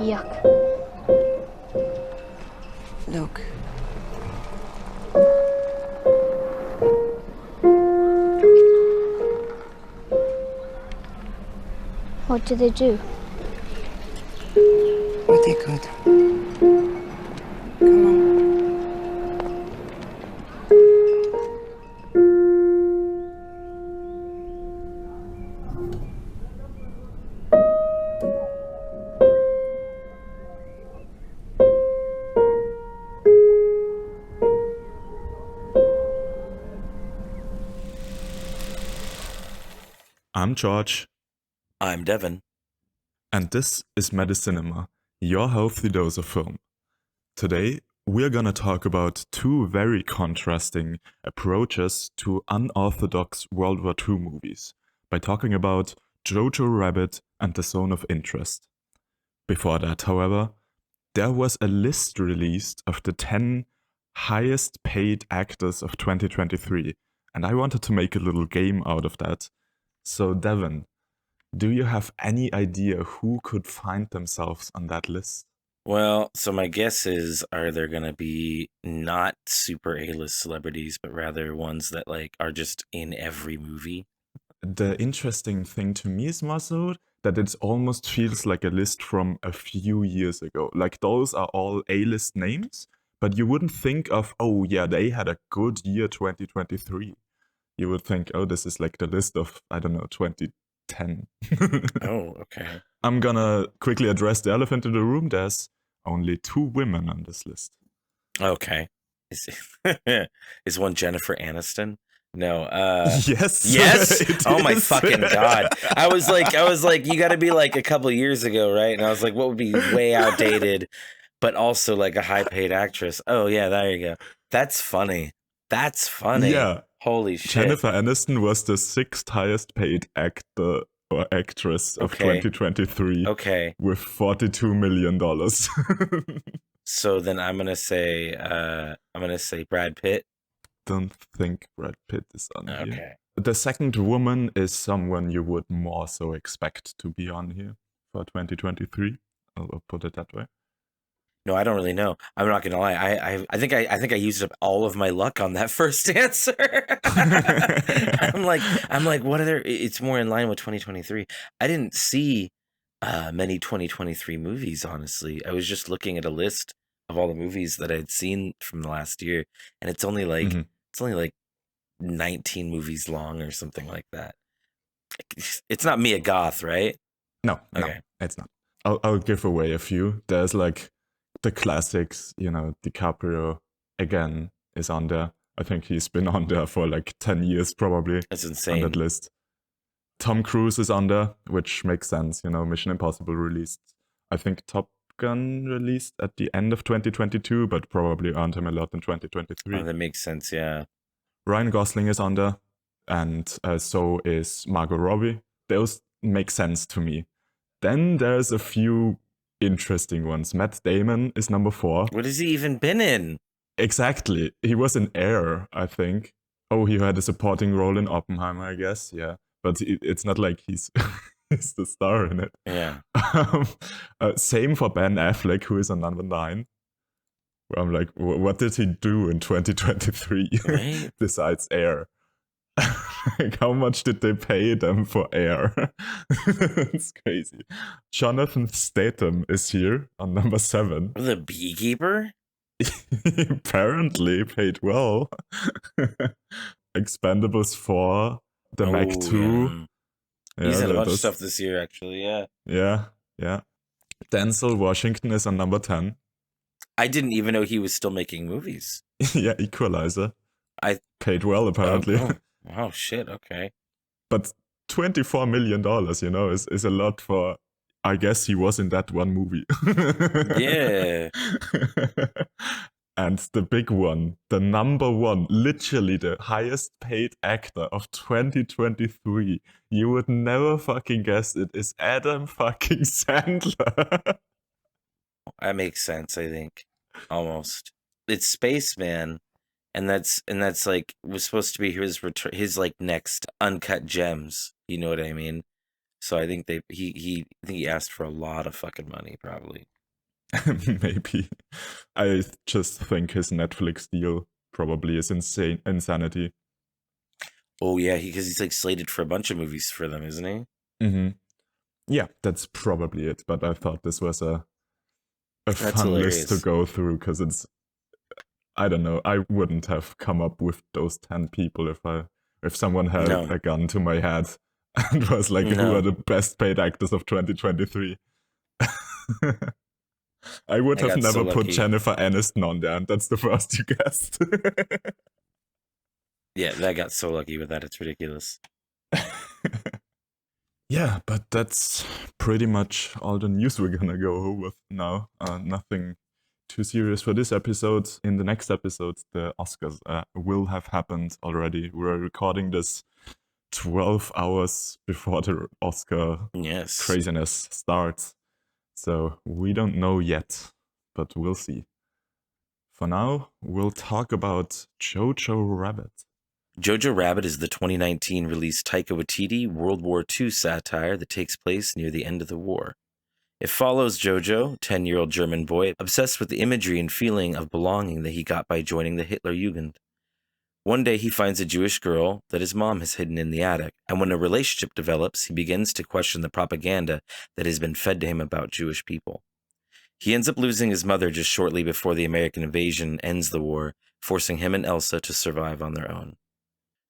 Yuck. Look. What do they do? What they could. Come on. I'm George. I'm Devyn. And this is Medicinema, your healthy dose of film. Today, we're gonna talk about two very contrasting approaches to unorthodox World War II movies by talking about Jojo Rabbit and The Zone of Interest. Before that, however, there was a list released of the 10 highest paid actors of 2023, and I wanted to make a little game out of that. So, Devyn, do you have any idea who could find themselves on that list? Well, so my guess is, are there going to be not super A-list celebrities, but rather ones that like are just in every movie? The interesting thing to me is more so that it almost feels like a list from a few years ago. Like those are all A-list names, but you wouldn't think of, oh yeah, they had a good year 2023. You would think, oh, this is like the list of, I don't know, 2010. Oh, okay. I'm gonna quickly address the elephant in the room. There's only 2 women on this list. Okay. Is one Jennifer Aniston? No. Yes. Yes. it Oh my is. fucking God. I was like, you got to be like a couple years ago, right? And I was like, what would be way outdated, but also like a high paid actress? Oh yeah, there you go. That's funny. That's funny. Yeah. Holy shit. Jennifer Aniston was the 6th highest paid actor or actress of 2023. Okay. With $42 million. So then I'm gonna say Brad Pitt. Don't think Brad Pitt is on Okay. here. The second woman is someone you would more so expect to be on here for 2023. I'll put it that way. No, I don't really know. I'm not gonna lie. I think I used up all of my luck on that first answer. I'm like, what are there? It's more in line with 2023. I didn't see many 2023 movies, honestly. I was just looking at a list of all the movies that I'd seen from the last year, and it's only like 19 movies long or something like that. It's not Mia Goth, right? No, Okay. no, it's not. I'll give away a few. There's like the classics, you know, DiCaprio again is on there. I think he's been on there for like 10 years probably. That's insane. On that list. Tom Cruise is on there, which makes sense, you know, Mission Impossible released. I think Top Gun released at the end of 2022, but probably earned him a lot in 2023. Oh, that makes sense, yeah. Ryan Gosling is on there, and so is Margot Robbie. Those make sense to me. Then there's a few interesting ones. Matt Damon is number 4. What has he even been in? Exactly. He was in Air, I think. Oh, he had a supporting role in Oppenheimer, I guess. Yeah. But it's not like he's he's the star in it. Yeah. Same for Ben Affleck, who is on number 9. Where I'm like, what did he do in 2023 Right? besides Air? Like, how much did they pay them for Air? It's crazy. Jonathan Statham is here on number 7. The Beekeeper? He apparently paid well. Expendables 4, The Meg 2. Yeah. He's had a bunch of stuff this year, actually, yeah. Yeah. Denzel Washington is on number 10. I didn't even know he was still making movies. Yeah, Equalizer. I paid well, apparently. Oh, shit, okay. But $24 million, you know, is a lot for, I guess he was in that one movie. Yeah. And the big one, the number 1, literally the highest paid actor of 2023, you would never fucking guess it, is Adam fucking Sandler. That makes sense, I think. Almost. It's Spaceman, and that's like was supposed to be his like next Uncut Gems. You know what I mean? So I think he asked for a lot of fucking money, probably. Maybe. I just think his Netflix deal probably is insanity. Oh yeah, because he's like slated for a bunch of movies for them, isn't he? Mm-hmm. Yeah, that's probably it. But I thought this was a That's fun list to hilarious. go through because I don't know, I wouldn't have come up with those 10 people if someone held No, a gun to my head and was like, who are no, the best paid actors of 2023? I would I have got so never put lucky. Jennifer Aniston on there, and that's the first you guessed. Yeah, I got so lucky with that. It's ridiculous. Yeah, but that's pretty much all the news we're gonna go over now. Nothing too serious for this episode. In the next episode, the Oscars will have happened already. We're recording this 12 hours before the Oscar Yes. craziness starts. So we don't know yet, but we'll see. For now, we'll talk about Jojo Rabbit. Jojo Rabbit is the 2019 released Taika Waititi World War II satire that takes place near the end of the war. It follows Jojo, 10-year-old German boy, obsessed with the imagery and feeling of belonging that he got by joining the Hitler Jugend. One day he finds a Jewish girl that his mom has hidden in the attic, and when a relationship develops, he begins to question the propaganda that has been fed to him about Jewish people. He ends up losing his mother just shortly before the American invasion ends the war, forcing him and Elsa to survive on their own.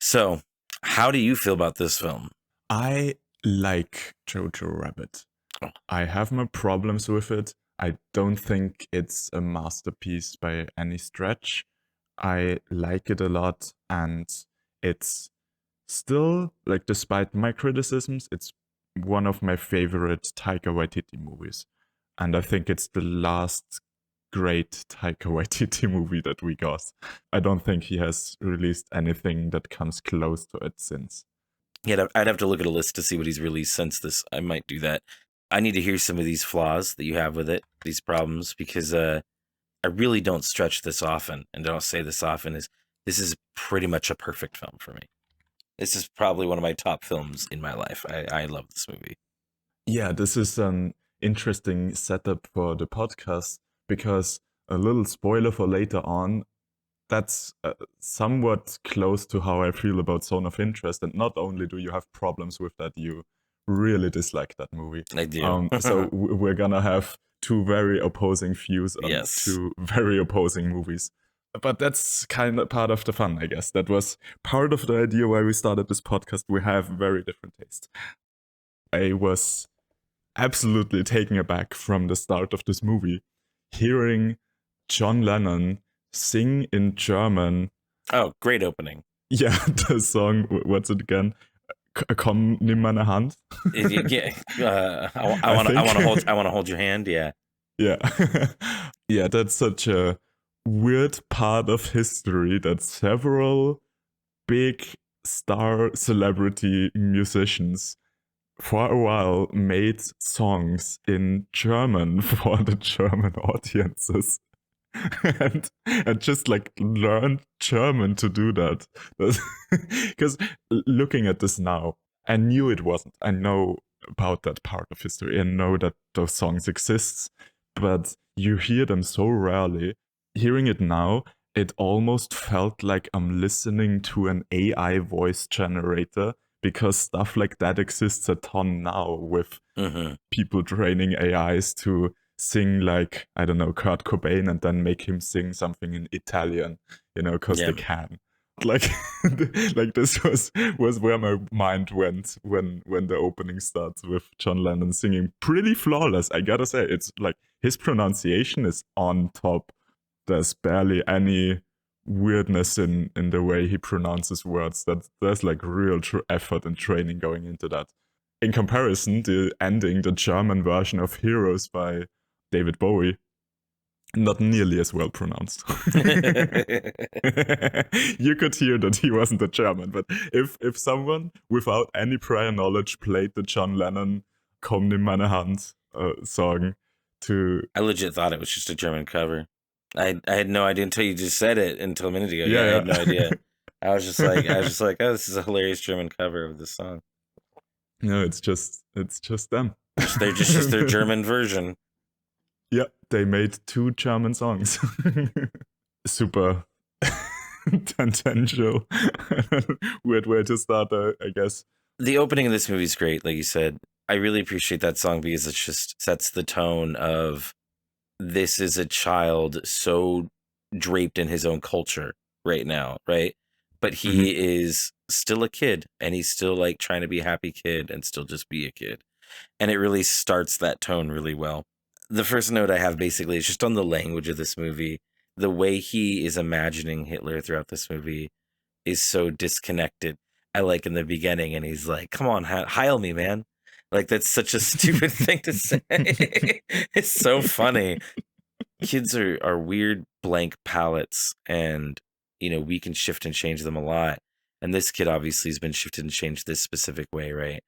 So, how do you feel about this film? I like Jojo Rabbit. Oh. I have my problems with it. I don't think it's a masterpiece by any stretch. I like it a lot, and it's still, like, despite my criticisms, it's one of my favorite Taika Waititi movies. And I think it's the last great Taika Waititi movie that we got. I don't think he has released anything that comes close to it since. Yeah, I'd have to look at a list to see what he's released since this. I might do that. I need to hear some of these flaws that you have with it, these problems, because I really don't stretch this often, and don't say this often. This is pretty much a perfect film for me. This is probably one of my top films in my life. I love this movie. Yeah, this is an interesting setup for the podcast because a little spoiler for later on, that's somewhat close to how I feel about Zone of Interest. And not only do you have problems with that, you really dislike that movie. I do. So we're gonna have two very opposing views on Yes. two very opposing movies. But that's kind of part of the fun, I guess. That was part of the idea why we started this podcast. We have very different tastes. I was absolutely taken aback from the start of this movie, hearing John Lennon sing in German. Oh, great opening. Yeah, the song, what's it again? Komm, nimm meine Hand. Yeah, I want to hold your hand. Yeah. Yeah. Yeah, that's such a weird part of history that several big star celebrity musicians for a while made songs in German for the German audiences. and just like learned German to do that. Because looking at this now, I knew it wasn't. I know about that part of history and know that those songs exist, but you hear them so rarely. Hearing it now, it almost felt like I'm listening to an AI voice generator, because stuff like that exists a ton now with people training AIs to sing like, I don't know, Kurt Cobain and then make him sing something in Italian, because they can. Like, like this was where my mind went when the opening starts with John Lennon singing pretty flawless. I gotta say, it's like his pronunciation is on top. There's barely any weirdness in the way he pronounces words. That there's like real effort and training going into that. In comparison, the ending, the German version of Heroes by David Bowie, not nearly as well pronounced. You could hear that he wasn't a German, but if someone without any prior knowledge played the John Lennon Komm nimm meine Hand song to... I legit thought it was just a German cover. I had no idea until you just said it until a minute ago. Yeah, I had no idea. I was just like, oh, this is a hilarious German cover of this song. No, it's just them. They're just their German version. Yeah, they made 2 German songs. Super tangential. Weird way to start, I guess. The opening of this movie is great, like you said. I really appreciate that song because it just sets the tone of this is a child so draped in his own culture right now, right? But he is still a kid, and he's still like trying to be a happy kid and still just be a kid. And it really starts that tone really well. The first note I have basically is just on the language of this movie. The way he is imagining Hitler throughout this movie is so disconnected. I like in the beginning, and he's like, come on, heil me, man. Like, that's such a stupid thing to say. It's so funny. Kids are weird blank palettes, and, you know, we can shift and change them a lot. And this kid obviously has been shifted and changed this specific way, right?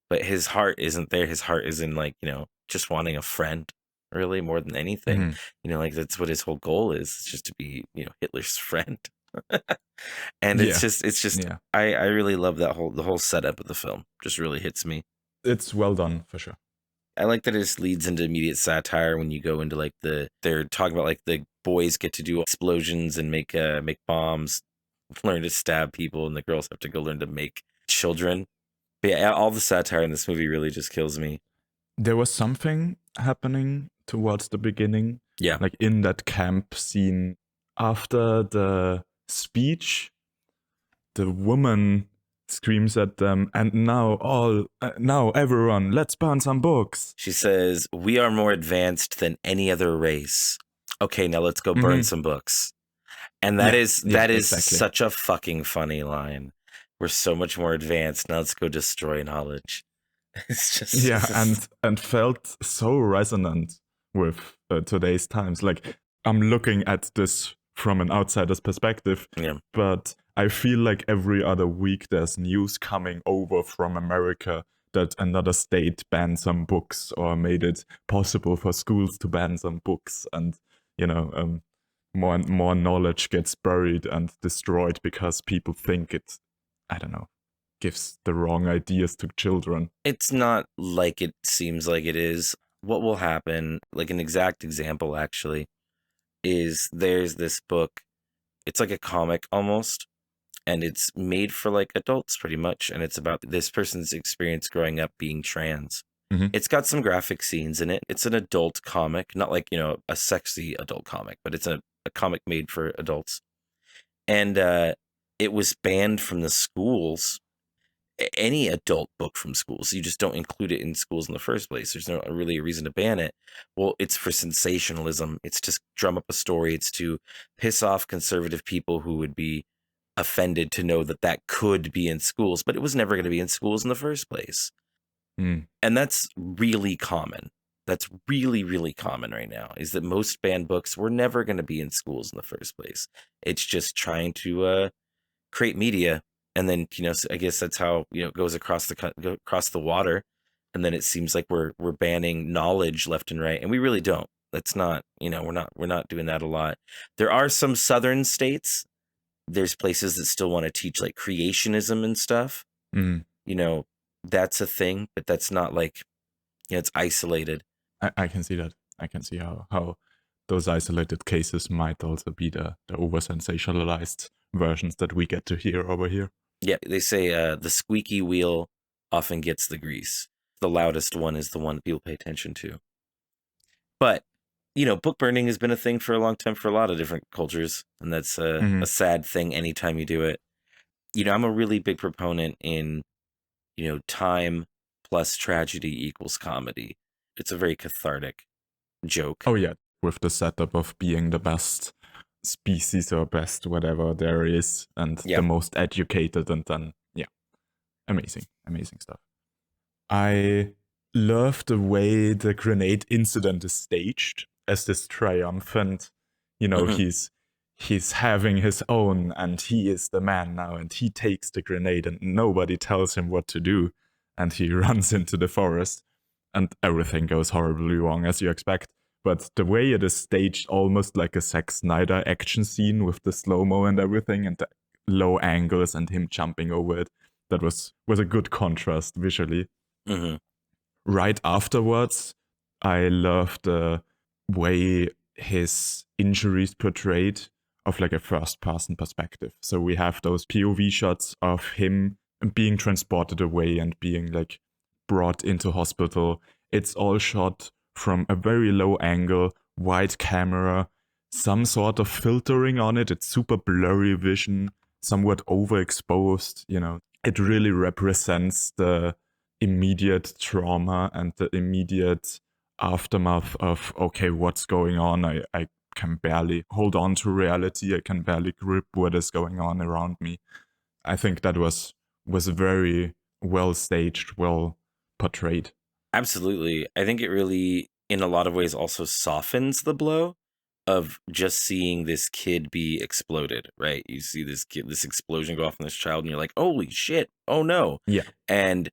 But his heart isn't there. His heart is in, like, you know, just wanting a friend, really, more than anything. You know, like, that's what his whole goal is. It's just to be, you know, Hitler's friend. And it's just I really love the whole setup of the film. Just really hits me. It's well done, for sure. I like that it just leads into immediate satire when you go into like they're talking about like the boys get to do explosions and make bombs, learn to stab people, and the girls have to go learn to make children. But yeah, all the satire in this movie really just kills me. There was something happening towards the beginning. Yeah. Like in that camp scene after the speech, the woman screams at them, and now everyone, let's burn some books. She says, we are more advanced than any other race. Okay, now let's go burn some books. And that is exactly. Such a fucking funny line. We're so much more advanced. Now let's go destroy knowledge. It's just and felt so resonant with today's times. Like, I'm looking at this from an outsider's perspective, but I feel like every other week there's news coming over from America that another state banned some books or made it possible for schools to ban some books, and you know, more and more knowledge gets buried and destroyed because people think it, I don't know, gives the wrong ideas to children. It's not like it seems like it is. What will happen, like an exact example actually, is there's this book. It's like a comic almost, and it's made for like adults pretty much, and it's about this person's experience growing up being trans. It's got some graphic scenes in it. It's an adult comic, not like, you know, a sexy adult comic, but it's a comic made for adults. And it was banned from the schools, any adult book from schools. You just don't include it in schools in the first place. There's no really a reason to ban it. Well, it's for sensationalism. It's to drum up a story. It's to piss off conservative people who would be offended to know that that could be in schools, but it was never going to be in schools in the first place. And that's really common. That's really, really common right now, is that most banned books were never going to be in schools in the first place. It's just trying to create media. And then, you know, I guess that's how, you know, it goes across the water. And then it seems like we're banning knowledge left and right. And we really don't. That's not, you know, we're not doing that a lot. There are some southern states. There's places that still want to teach like creationism and stuff. You know, that's a thing, but that's not like, you know, it's isolated. I can see that. I can see how those isolated cases might also be the over sensationalized versions that we get to hear over here. Yeah, they say the squeaky wheel often gets the grease. The loudest one is the one people pay attention to. But, you know, book burning has been a thing for a long time for a lot of different cultures, and that's a sad thing anytime you do it. You know, I'm a really big proponent in, you know, time plus tragedy equals comedy. It's a very cathartic joke. Oh, yeah, with the setup of being the best species or best whatever there is, and the most educated, and then, amazing stuff. I love the way the grenade incident is staged as this triumphant, you know, he's having his own, and he is the man now, and he takes the grenade, and nobody tells him what to do, and he runs into the forest, and everything goes horribly wrong, as you expect. But the way it is staged, almost like a Zack Snyder action scene with the slow-mo and everything, and the low angles and him jumping over it, that was a good contrast visually. Right afterwards, I love the way his injuries portrayed of like a first person perspective. So we have those POV shots of him being transported away and being like brought into hospital. It's all shot from a very low angle, wide camera, some sort of filtering on it. It's super blurry vision, somewhat overexposed, you know. It really represents the immediate trauma and the immediate aftermath of, okay, what's going on? I can barely hold on to reality. I can barely grip what is going on around me. I think that was very well staged, well portrayed. Absolutely. I think it really, in a lot of ways, also softens the blow of just seeing this kid be exploded, right? You see this kid, this explosion go off on this child, and you're like, holy shit, oh no. Yeah. And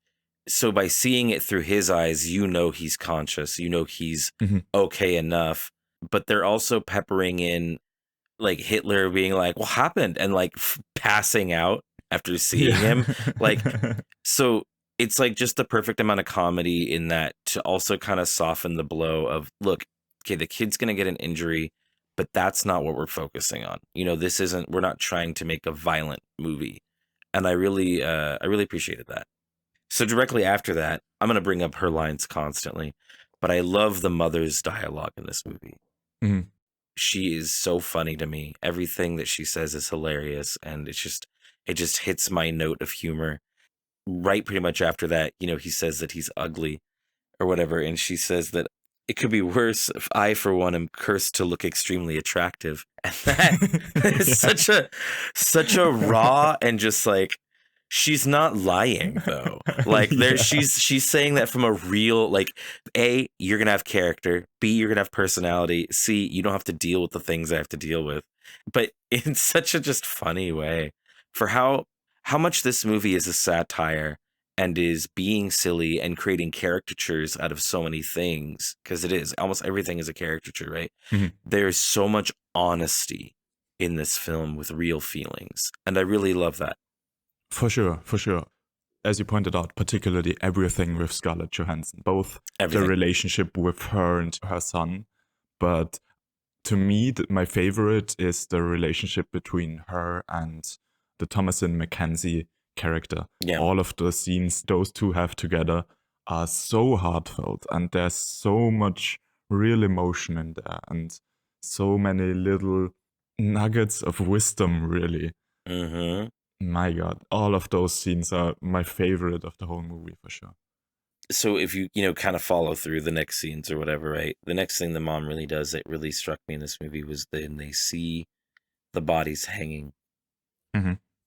so by seeing it through his eyes, you know he's conscious, you know he's okay enough. But they're also peppering in like Hitler being like, what happened? And like passing out after seeing him. Like, so it's like just the perfect amount of comedy in that to also kind of soften the blow of, look, okay, the kid's going to get an injury, but that's not what we're focusing on. You know, this isn't, we're not trying to make a violent movie. And I really appreciated that. So directly after that, I'm going to bring up her lines constantly, but I love the mother's dialogue in this movie. Mhm. She is so funny to me. Everything that she says is hilarious, and it just hits my note of humor. Right, pretty much after that, you know, he says that he's ugly or whatever, and she says that it could be worse if I, for one, am cursed to look extremely attractive. And that is such a raw and just like, she's not lying though. Like there, she's saying that from a real, like, A, you're gonna have character, B, you're gonna have personality, C, you don't have to deal with the things I have to deal with, but in such a just funny way for how much this movie is a satire and is being silly and creating caricatures out of so many things, because it is almost everything is a caricature, right? There's so much honesty in this film with real feelings, and I really love that. For sure. As you pointed out, particularly everything with Scarlett Johansson, both Everything. the relationship with her and her son, but to me, my favorite is the relationship between her and the Thomasin McKenzie character. Yeah. All of the scenes those two have together are so heartfelt, and there's so much real emotion in there, and so many little nuggets of wisdom, really. My God, all of those scenes are my favorite of the whole movie for sure. So if you kind of follow through the next scenes or whatever, right? The next thing the mom really does that really struck me in this movie was then they see the bodies hanging.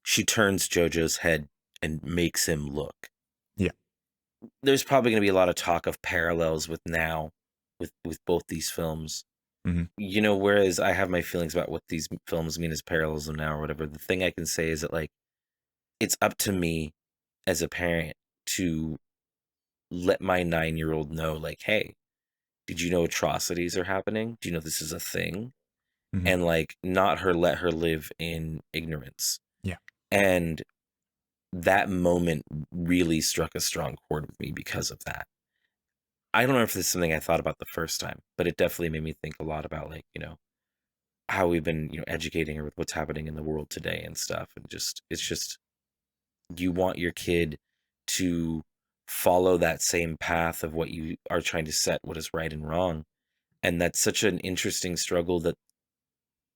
She turns Jojo's head and makes him look. Yeah. There's probably going to be a lot of talk of parallels with now, with both these films. You know, whereas I have my feelings about what these films mean as parallels of now or whatever, the thing I can say is that, like, it's up to me as a parent to let my 9-year-old know, like, hey, did you know atrocities are happening? Do you know this is a thing? And like, not let her live in ignorance. Yeah. And that moment really struck a strong chord with me because of that. I don't know if this is something I thought about the first time, but it definitely made me think a lot about, like, you know, how we've been, you know, educating her with what's happening in the world today and stuff. And just, it's just, you want your kid to follow that same path of what you are trying to set, what is right and wrong. And that's such an interesting struggle that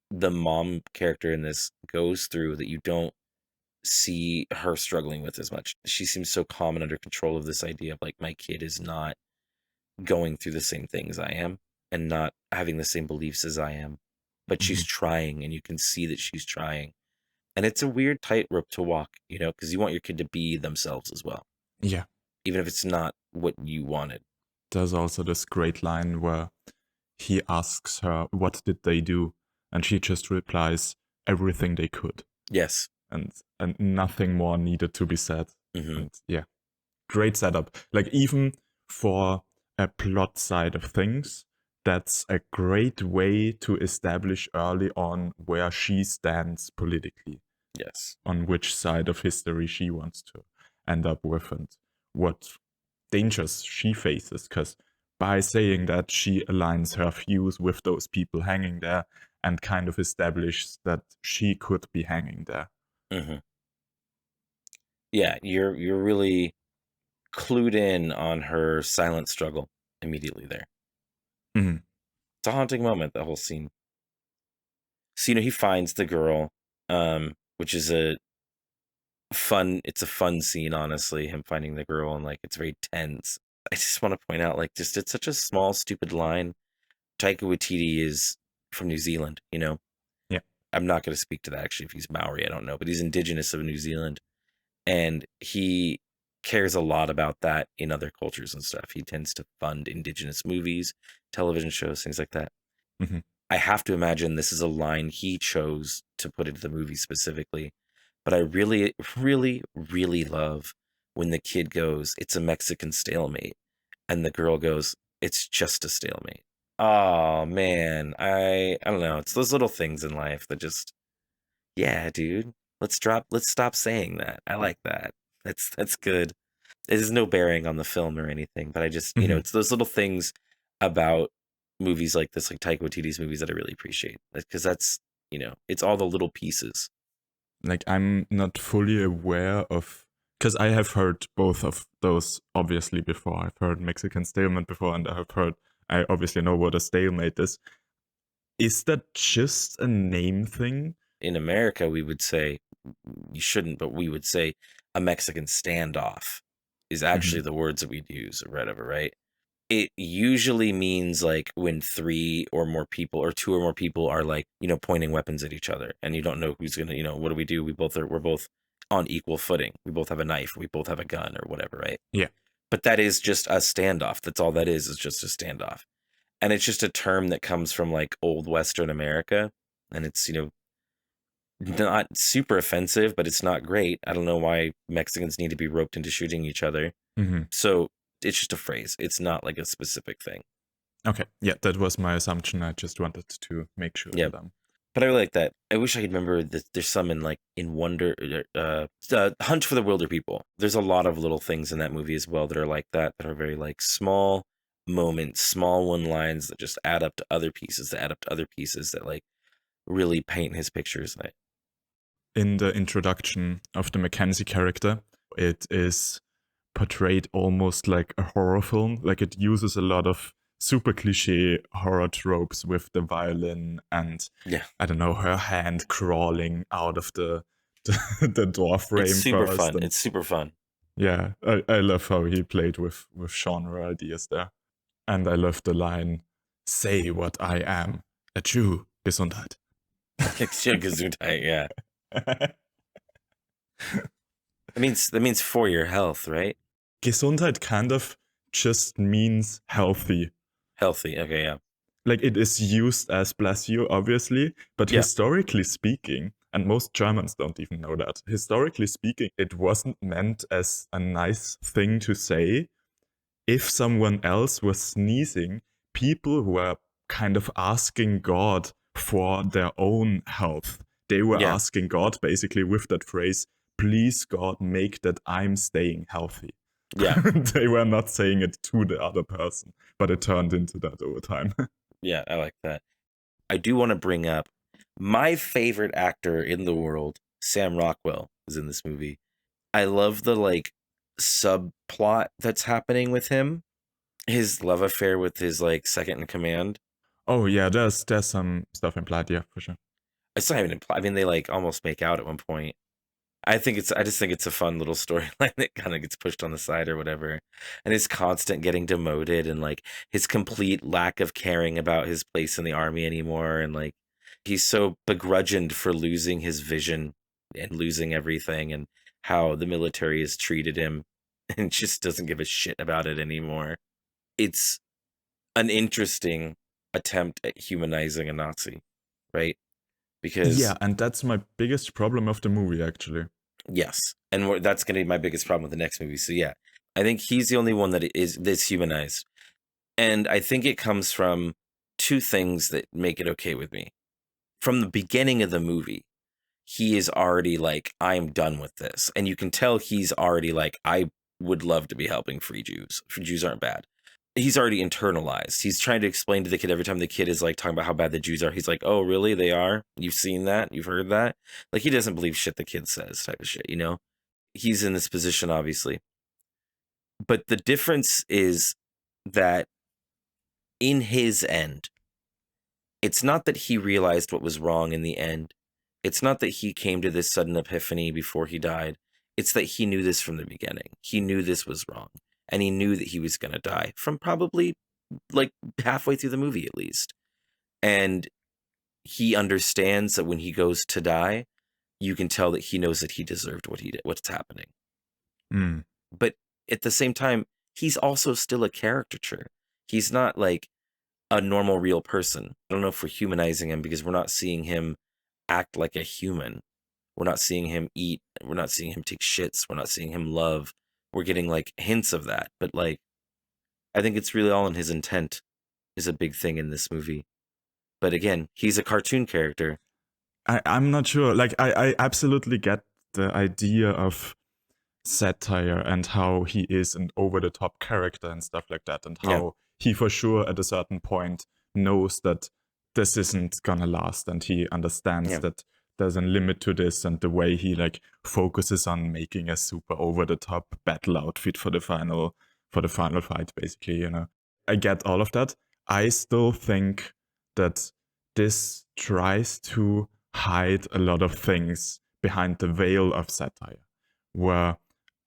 the mom character in this goes through that you don't see her struggling with as much. She seems so calm and under control of this idea of, like, my kid is not going through the same things I am and not having the same beliefs as I am, but she's trying, and you can see that she's trying. And it's a weird tightrope to walk, you know, because you want your kid to be themselves as well. Yeah. Even if it's not what you wanted. There's also this great line where he asks her, what did they do? And she just replies, everything they could. Yes. And nothing more needed to be said. And yeah, great setup. Like, even for a plot side of things, that's a great way to establish early on where she stands politically. Yes. On which side of history she wants to end up with and what dangers she faces. Because by saying that she aligns her views with those people hanging there and kind of establishes that she could be hanging there. Mm-hmm. Yeah, you're really clued in on her silent struggle immediately there. Mm-hmm. It's a haunting moment, the whole scene. So, he finds the girl, which is a fun scene, honestly, him finding the girl, and like it's very tense. I just want to point out, like, just it's such a small, stupid line. Taika Waititi is from New Zealand, Yeah. I'm not going to speak to that, actually, if he's Maori, I don't know, but he's indigenous of New Zealand, and he cares a lot about that in other cultures and stuff. He tends to fund indigenous movies, television shows, things like that. Mm-hmm. I have to imagine this is a line he chose to put into the movie specifically. But I really, really, really love when the kid goes, "It's a Mexican stalemate." And the girl goes, "It's just a stalemate." Oh, man. I don't know. It's those little things in life that just, yeah, dude. Let's stop saying that. I like that. That's good. It has no bearing on the film or anything, but I just, Mm-hmm. it's those little things about movies like this, like Taika Waititi's movies, that I really appreciate. Because that's, it's all the little pieces. Like, I'm not fully aware of, because I have heard both of those obviously before. I've heard Mexican stalemate before, and I obviously know what a stalemate is. Is that just a name thing? In America, we would say, you shouldn't, but we would say a Mexican standoff is actually the words that we'd use or whatever, right? It usually means like when 3 or more people or 2 or more people are like, pointing weapons at each other, and you don't know who's going to, what do we do? We're both on equal footing. We both have a knife, we both have a gun or whatever, right? Yeah. But that is just a standoff. That's all that is just a standoff. And it's just a term that comes from like old Western America. And it's, not super offensive, but it's not great. I don't know why Mexicans need to be roped into shooting each other. Mm-hmm. So it's just a phrase. It's not like a specific thing. Okay. Yeah, that was my assumption. I just wanted to make sure. Yeah. But I really like that. I wish I could remember that there's some in like in Wonder, Hunt for the Wilder People. There's a lot of little things in that movie as well that are like that are very like small moments, small one lines that just add up to other pieces, that like really paint his pictures. In the introduction of the McKenzie character, it is portrayed almost like a horror film. Like, it uses a lot of super cliche horror tropes with the violin and, I don't know, her hand crawling out of the door frame. It's super first. fun. And, it's super fun. Yeah, I love how he played with genre ideas there. And I love the line, "Say what I am, a Jew, Gesundheit." Gesundheit, yeah. That means for your health, right? Gesundheit kind of just means healthy. Healthy, okay, yeah. Like, it is used as bless you, obviously, but historically speaking, and most Germans don't even know that, historically speaking, it wasn't meant as a nice thing to say. If someone else was sneezing, people were kind of asking God for their own health. They were asking God basically with that phrase, "Please, God, make that I'm staying healthy." Yeah. They were not saying it to the other person, but it turned into that over time. Yeah, I like that. I do want to bring up my favorite actor in the world, Sam Rockwell, is in this movie. I love the like subplot that's happening with him. His love affair with his like second in command. Oh yeah, there's some stuff implied, yeah, for sure. It's not even implied. I mean, they like almost make out at one point. I just think it's a fun little storyline that kind of gets pushed on the side or whatever. And his constant getting demoted and like his complete lack of caring about his place in the army anymore. And like he's so begrudged for losing his vision and losing everything, and how the military has treated him, and just doesn't give a shit about it anymore. It's an interesting attempt at humanizing a Nazi, right? Because and that's my biggest problem of the movie, actually. Yes, and that's going to be my biggest problem with the next movie. So yeah, I think he's the only one that's humanized, and I think it comes from 2 things that make it okay with me. From the beginning of the movie, he is already like, "I am done with this," and you can tell he's already like, "I would love to be helping free Jews. Free Jews aren't bad." he's already internalized. He's trying to explain to the kid every time the kid is like talking about how bad the Jews are. He's like, oh, really? They are? You've seen that? You've heard that? Like, he doesn't believe shit the kid says, type of shit, you know? He's in this position, obviously. But the difference is that in his end, it's not that he realized what was wrong in the end. It's not that he came to this sudden epiphany before he died. It's that he knew this from the beginning. He knew this was wrong. And he knew that he was going to die from probably like halfway through the movie, at least. And he understands that when he goes to die, you can tell that he knows that he deserved what he did, what's happening. Mm. But at the same time, he's also still a caricature. He's not like a normal, real person. I don't know if we're humanizing him because we're not seeing him act like a human. We're not seeing him eat. We're not seeing him take shits. We're not seeing him love. We're getting like hints of that. But like, I think it's really all in his intent is a big thing in this movie. But again, he's a cartoon character. I'm not sure. Like, I absolutely get the idea of satire and how he is an over-the-top character and stuff like that, and how he for sure at a certain point knows that this isn't gonna last, and he understands that there's a limit to this, and the way he like focuses on making a super over-the-top battle outfit for the final fight, basically, you know. I get all of that. I still think that this tries to hide a lot of things behind the veil of satire, where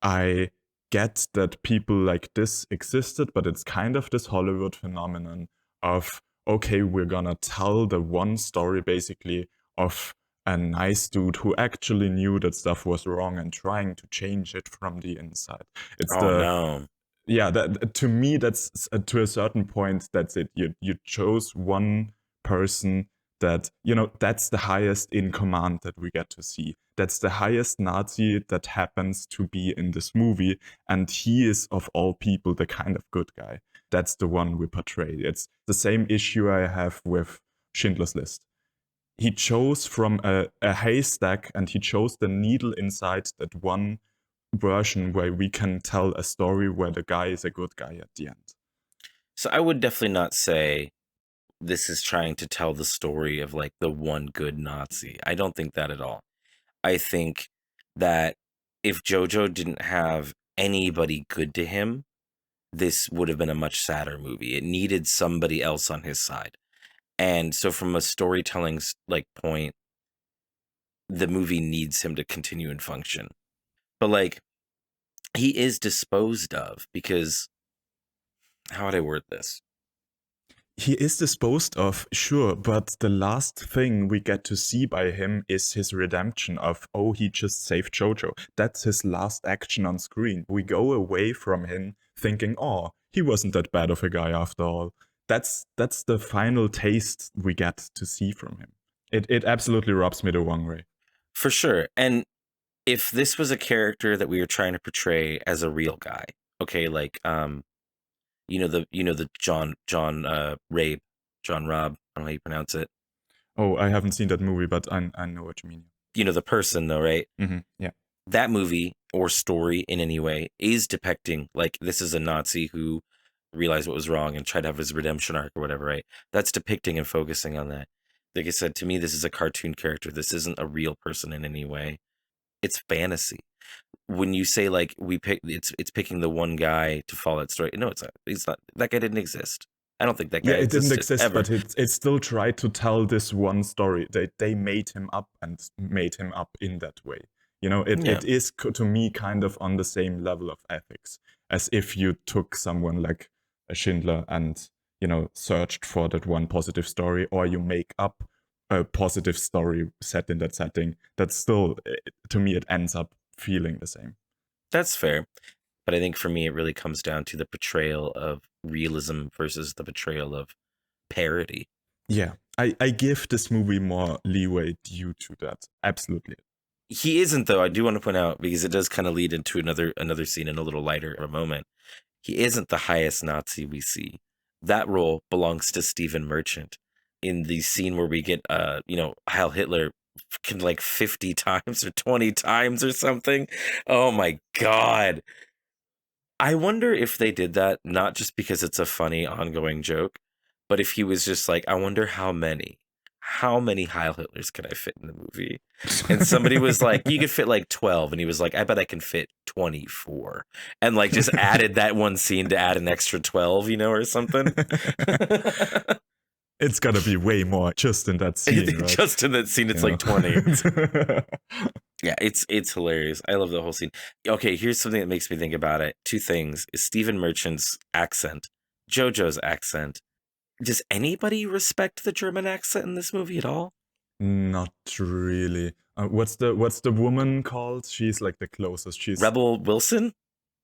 I get that people like this existed, but it's kind of this Hollywood phenomenon of, okay, we're gonna tell the one story basically of a nice dude who actually knew that stuff was wrong and trying to change it from the inside. It's yeah, that to me, that's to a certain point, that's it. You chose one person that, you know, that's the highest in command that we get to see. That's the highest Nazi that happens to be in this movie, and he is of all people the kind of good guy. That's the one we portray. It's the same issue I have with Schindler's List. He chose from a haystack, and he chose the needle inside that one version where we can tell a story where the guy is a good guy at the end. So I would definitely not say this is trying to tell the story of like the one good Nazi. I don't think that at all. I think that if Jojo didn't have anybody good to him, this would have been a much sadder movie. It needed somebody else on his side. And so from a storytelling like point, the movie needs him to continue and function. But like, he is disposed of because, how would I word this? He is disposed of, sure, but the last thing we get to see by him is his redemption of, oh, he just saved Jojo. That's his last action on screen. We go away from him thinking, oh, he wasn't that bad of a guy after all. That's the final taste we get to see from him. It absolutely rubs me the wrong way. For sure. And if this was a character that we were trying to portray as a real guy, okay, like you know the John Rabe, John Robb, I don't know how you pronounce it. Oh, I haven't seen that movie, but I know what you mean. You know the person though, right? Mm-hmm. Yeah. That movie or story in any way is depicting like this is a Nazi who realized what was wrong and tried to have his redemption arc or whatever, right? That's depicting and focusing on that. Like I said, to me, this is a cartoon character. This isn't a real person in any way. It's fantasy. When you say like it's picking the one guy to follow that story. No, it's not. It's not. That guy didn't exist. I don't think that guy. Yeah, it didn't exist, ever. but it still tried to tell this one story. They made him up and made him up in that way. You know, it is to me kind of on the same level of ethics as if you took someone like a Schindler and, you know, searched for that one positive story, or you make up a positive story set in that setting. That's still, to me, it ends up feeling the same. That's fair. But I think for me, it really comes down to the portrayal of realism versus the portrayal of parody. Yeah, I give this movie more leeway due to that. Absolutely. He isn't, though. I do want to point out, because it does kind of lead into another scene in a little lighter of a moment. He isn't the highest Nazi we see. That role belongs to Stephen Merchant in the scene where we get, Heil Hitler like 50 times or 20 times or something. Oh my God. I wonder if they did that not just because it's a funny ongoing joke, but if he was just like, I wonder how many Heil Hitlers can I fit in the movie? And somebody was like, you could fit like 12. And he was like, I bet I can fit 24. And like just added that one scene to add an extra 12, or something. It's gotta be way more just in that scene, right? Just in that scene, it's like 20. Yeah, it's hilarious. I love the whole scene. Okay, here's something that makes me think about it. Two things is Stephen Merchant's accent, Jojo's accent. Does anybody respect the German accent in this movie at all? Not really. What's the woman called? She's like the closest. She's Rebel Wilson?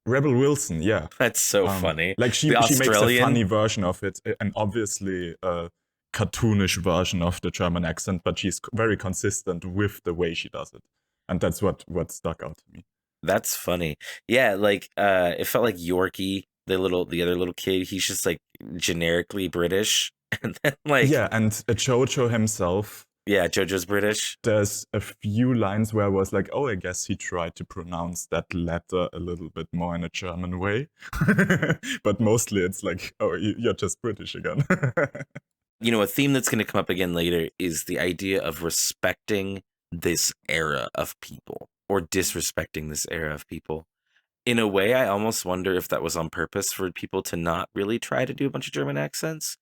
Rebel Wilson, yeah. That's so funny. Like she makes a funny version of it, and obviously a cartoonish version of the German accent, but she's very consistent with the way she does it. And that's what stuck out to me. That's funny. Yeah, like it felt like Yorkie, the other little kid, he's just like generically British. And then like and Jojo himself. Yeah, Jojo's British. There's a few lines where I was like, oh, I guess he tried to pronounce that letter a little bit more in a German way. But mostly it's like, oh, you're just British again. A theme that's going to come up again later is the idea of respecting this era of people or disrespecting this era of people. In a way, I almost wonder if that was on purpose for people to not really try to do a bunch of German accents,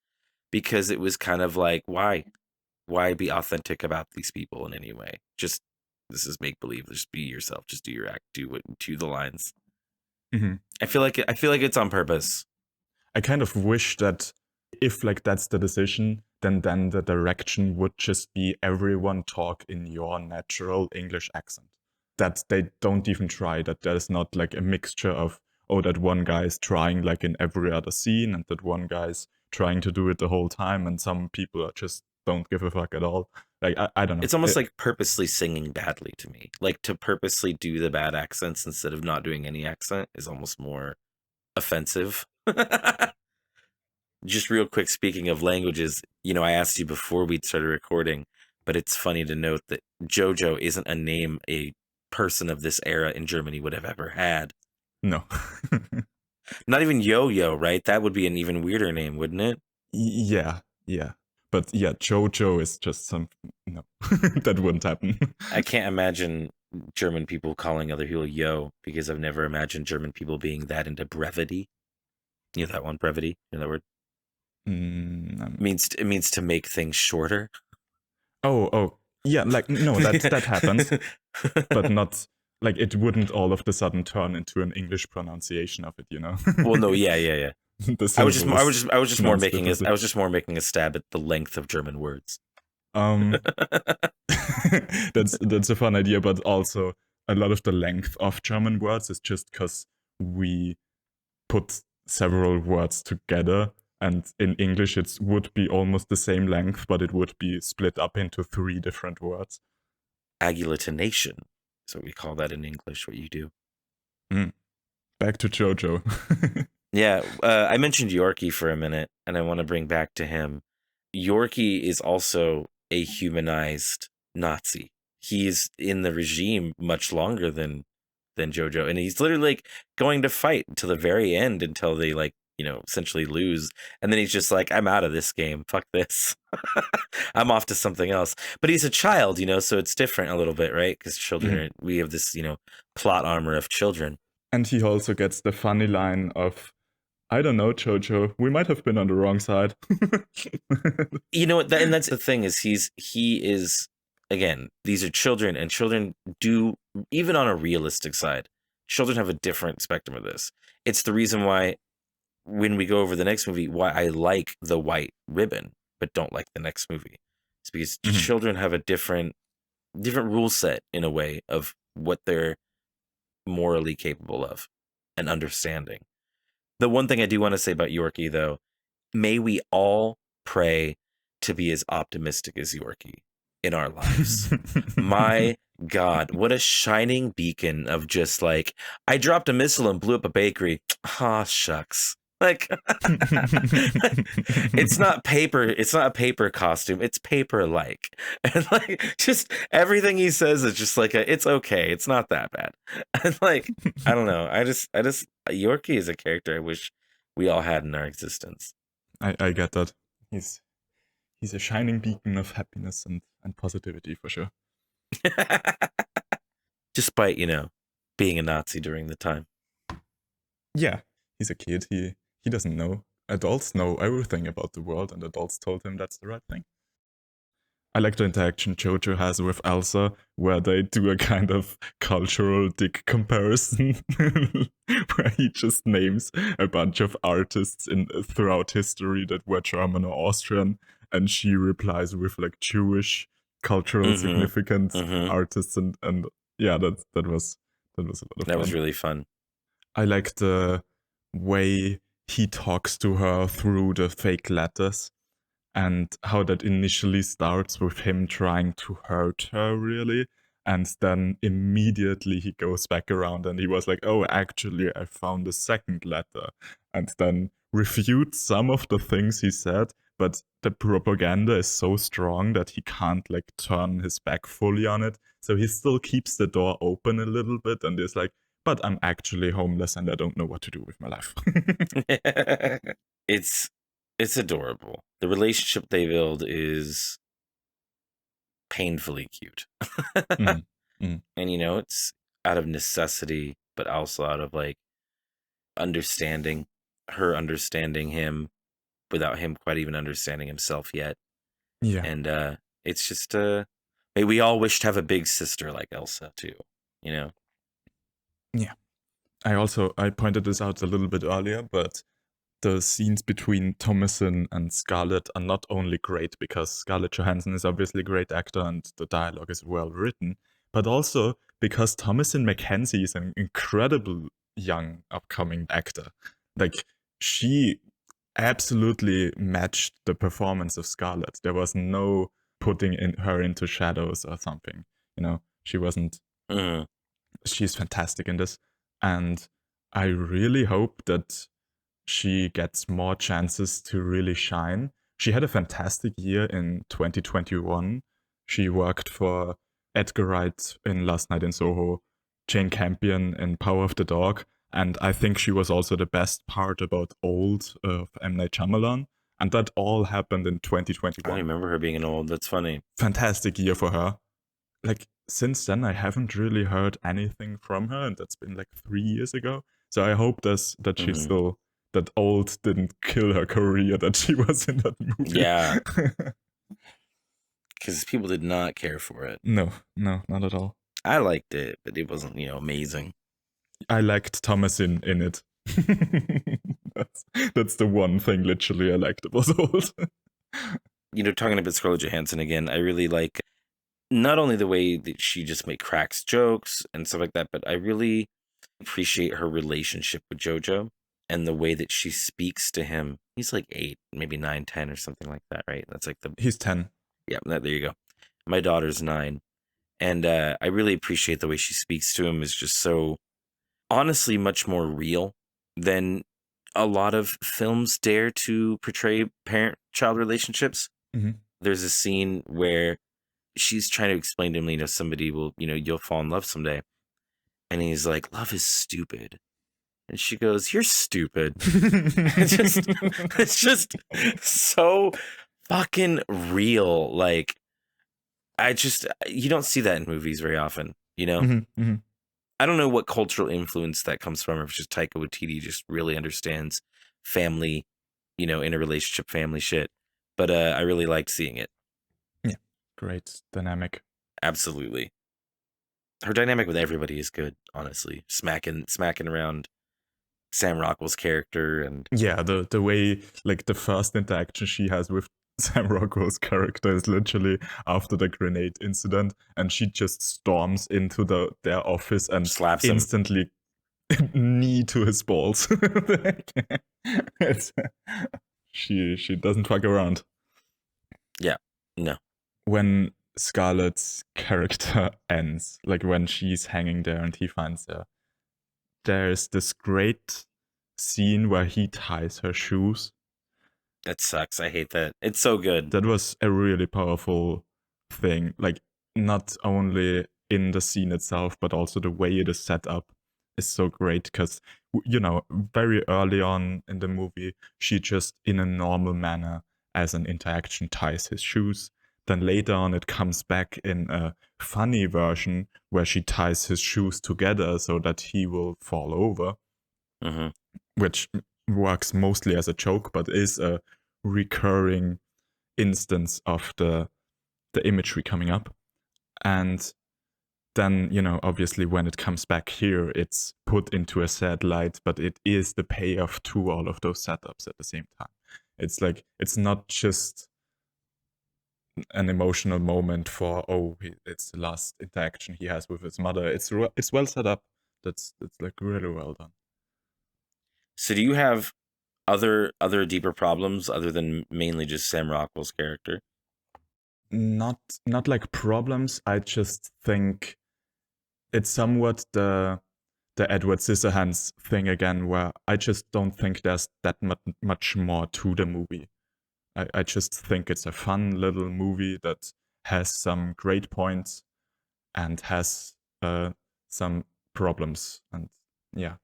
because it was kind of like, why be authentic about these people in any way? Just, this is make believe. Just be yourself. Just do your act. Do the lines. Mm-hmm. I feel like it's on purpose. I kind of wish that if like that's the decision, then the direction would just be everyone talk in your natural English accent. That they don't even try, that there's not like a mixture of, oh, that one guy's trying like in every other scene and that one guy's trying to do it the whole time and some people are just don't give a fuck at all. Like, I don't know. It's almost like purposely singing badly to me. Like to purposely do the bad accents instead of not doing any accent is almost more offensive. Just real quick, speaking of languages, I asked you before we started recording, but it's funny to note that Jojo isn't a name a person of this era in Germany would have ever had. No. Not even Yo-Yo, right? That would be an even weirder name, wouldn't it? Yeah. But yeah, Jojo is just no, that wouldn't happen. I can't imagine German people calling other people yo, because I've never imagined German people being that into brevity. You know that one, brevity? You know that word? It means to make things shorter. Oh, yeah, like, no, that happens, but not, like, it wouldn't all of a sudden turn into an English pronunciation of it, Well, no, yeah. I was just more making a stab at the length of German words. That's a fun idea, but also a lot of the length of German words is just because we put several words together, and in English it would be almost the same length, but it would be split up into 3 different words. Agglutination is what we call that in English, what you do. Back to Jojo. Yeah, I mentioned Yorkie for a minute, and I want to bring back to him. Yorkie is also a humanized Nazi. He's in the regime much longer than Jojo, and he's literally like going to fight to the very end until they essentially lose, and then he's just like, I'm out of this game, fuck this. I'm off to something else. But he's a child, so it's different a little bit, right? Because children we have this plot armor of children. And he also gets the funny line of, I don't know, Jojo, we might have been on the wrong side. You know what? And that's the thing, is he is, again, these are children, and children do, even on a realistic side, children have a different spectrum of this. It's the reason why, when we go over the next movie, why I like The White Ribbon, but don't like the next movie. It's because children have a different rule set, in a way, of what they're morally capable of and understanding. The one thing I do want to say about Yorkie, though, may we all pray to be as optimistic as Yorkie in our lives. My God, what a shining beacon of just like, I dropped a missile and blew up a bakery. Ah, shucks. Like, it's not paper. It's not a paper costume. It's paper like. And like, just everything he says is just like it's okay. It's not that bad. And like, I don't know. I just Yorkie is a character I wish we all had in our existence. I get that. He's a shining beacon of happiness and positivity for sure. Despite, being a Nazi during the time. Yeah, he's a kid. He doesn't know. Adults know everything about the world, and adults told him that's the right thing. I like the interaction Jojo has with Elsa, where they do a kind of cultural dick comparison, where he just names a bunch of artists throughout history that were German or Austrian, and she replies with like Jewish cultural significant artists, and yeah, that was a lot of fun. That was really fun. I like the way he talks to her through the fake letters, and how that initially starts with him trying to hurt her, really. And then immediately he goes back around and he was like, oh, actually, I found a second letter. And then refutes some of the things he said, but the propaganda is so strong that he can't like turn his back fully on it. So he still keeps the door open a little bit and is like, but I'm actually homeless and I don't know what to do with my life. It's adorable. The relationship they build is painfully cute. And it's out of necessity, but also out of like understanding, her understanding him without him quite even understanding himself yet. Yeah. And it's just we all wish to have a big sister like Elsa too, Yeah. I pointed this out a little bit earlier, but the scenes between Thomasin and Scarlett are not only great because Scarlett Johansson is obviously a great actor and the dialogue is well written, but also because Thomasin McKenzie is an incredible young upcoming actor. Like, she absolutely matched the performance of Scarlett. There was no putting her into shadows or something. She wasn't. She's fantastic in this, and I really hope that she gets more chances to really shine. She had a fantastic year in 2021. She worked for Edgar Wright in Last Night in Soho, Jane Campion in Power of the Dog, and I think she was also the best part about Old of M. Night Shyamalan, and that all happened in 2021. I remember her being an Old. That's funny. Fantastic year for her. Like, since then, I haven't really heard anything from her, and that's been like 3 years ago. So I hope that she's still, that Old didn't kill her career, that she was in that movie. Yeah. Because people did not care for it. No, not at all. I liked it, but it wasn't, amazing. I liked Thomasin in it. That's the one thing literally I liked about Old. Talking about Scarlett Johansson again, I really like not only the way that she just cracks jokes and stuff like that, but I really appreciate her relationship with Jojo and the way that she speaks to him. He's like 8, maybe 9, 10 or something like that, right? That's like He's 10. Yeah, there you go. My daughter's 9. And I really appreciate the way she speaks to him. Is just so, honestly, much more real than a lot of films dare to portray parent-child relationships. There's a scene where she's trying to explain to him, somebody will, you'll fall in love someday. And he's like, love is stupid. And she goes, you're stupid. It's just so fucking real. Like, you don't see that in movies very often, I don't know what cultural influence that comes from, or if it's just Taika Waititi just really understands family, in a relationship, family shit. But I really liked seeing it. Yeah, great dynamic. Absolutely. Her dynamic with everybody is good, honestly. Smacking around Sam Rockwell's character, and yeah, the way, like, the first interaction she has with Sam Rockwell's character is literally after the grenade incident, and she just storms into their office and slaps him. Instantly knee to his balls. She doesn't fuck around. Yeah, no. When Scarlett's character ends, like when she's hanging there and he finds her, there's this great scene where he ties her shoes. That sucks. I hate that. It's so good. That was a really powerful thing. Like, not only in the scene itself, but also the way it is set up is so great because, very early on in the movie, she just, in a normal manner, as an interaction, ties his shoes. Then later on, it comes back in a funny version where she ties his shoes together so that he will fall over, Mm-hmm. which works mostly as a joke, but is a recurring instance of the imagery coming up. And then, obviously when it comes back here, it's put into a sad light, but it is the payoff to all of those setups at the same time. It's like, it's not just an emotional moment for, it's the last interaction he has with his mother. It's well set up. That's like really well done. So do you have other deeper problems other than mainly just Sam Rockwell's character? Not like problems. I just think it's somewhat the Edward Scissorhands thing again, where I just don't think there's that much more to the movie. I just think it's a fun little movie that has some great points and has some problems. And yeah.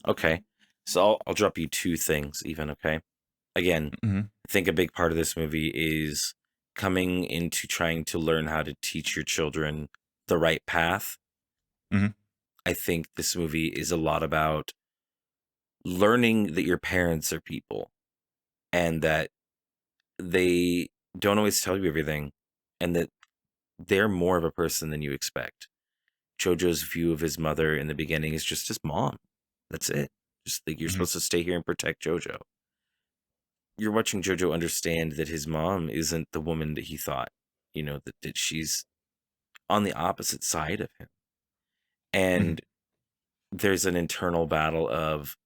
Okay. So I'll drop you two things even, okay? Again, Mhm. I think a big part of this movie is coming into trying to learn how to teach your children the right path. Mhm. I think this movie is a lot about learning that your parents are people and that they don't always tell you everything and that they're more of a person than you expect. Jojo's view of his mother in the beginning is just his mom. That's it. Just like you're Mhm. supposed to stay here and protect Jojo. You're watching Jojo understand that his mom isn't the woman that he thought, that she's on the opposite side of him. And there's an internal battle of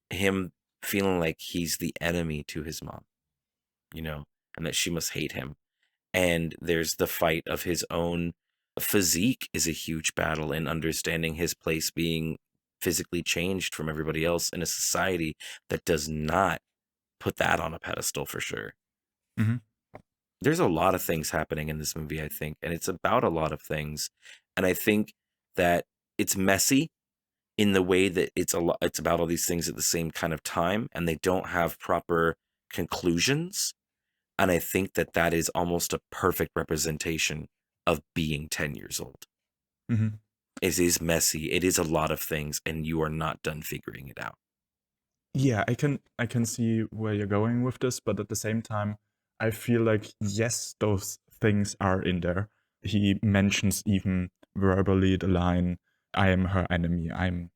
him feeling like he's the enemy to his mom, and that she must hate him. And there's the fight of his own physique is a huge battle in understanding his place being physically changed from everybody else in a society that does not put that on a pedestal for sure. Mhm. There's a lot of things happening in this movie, I think, and it's about a lot of things. And I think that it's messy in the way that it's about all these things at the same kind of time, and they don't have proper conclusions. And I think that is almost a perfect representation of being 10 years old. Mhm. It is messy. It is a lot of things, and you are not done figuring it out. Yeah, I can see where you're going with this, but at the same time, I feel like yes, those things are in there. He mentions even verbally the line, "I am her enemy. I'm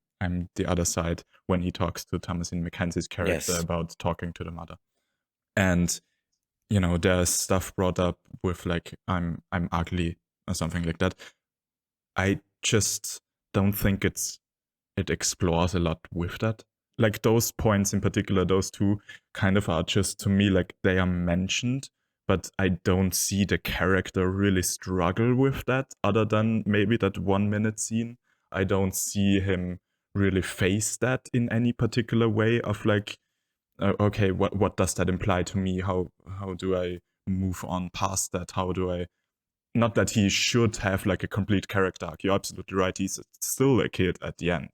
the other side," when he talks to Thomasin McKenzie's character Yes. about talking to the mother. And there's stuff brought up with like I'm ugly or something like that. I just don't think it explores a lot with that. Like those points in particular, those two kind of are just to me like they are mentioned, but I don't see the character really struggle with that other than maybe that 1 minute scene. I don't see him really face that in any particular way of like, okay, what does that imply to me? How do I move on past that? How do I not that he should have like a complete character arc. You're absolutely right. He's still a kid at the end,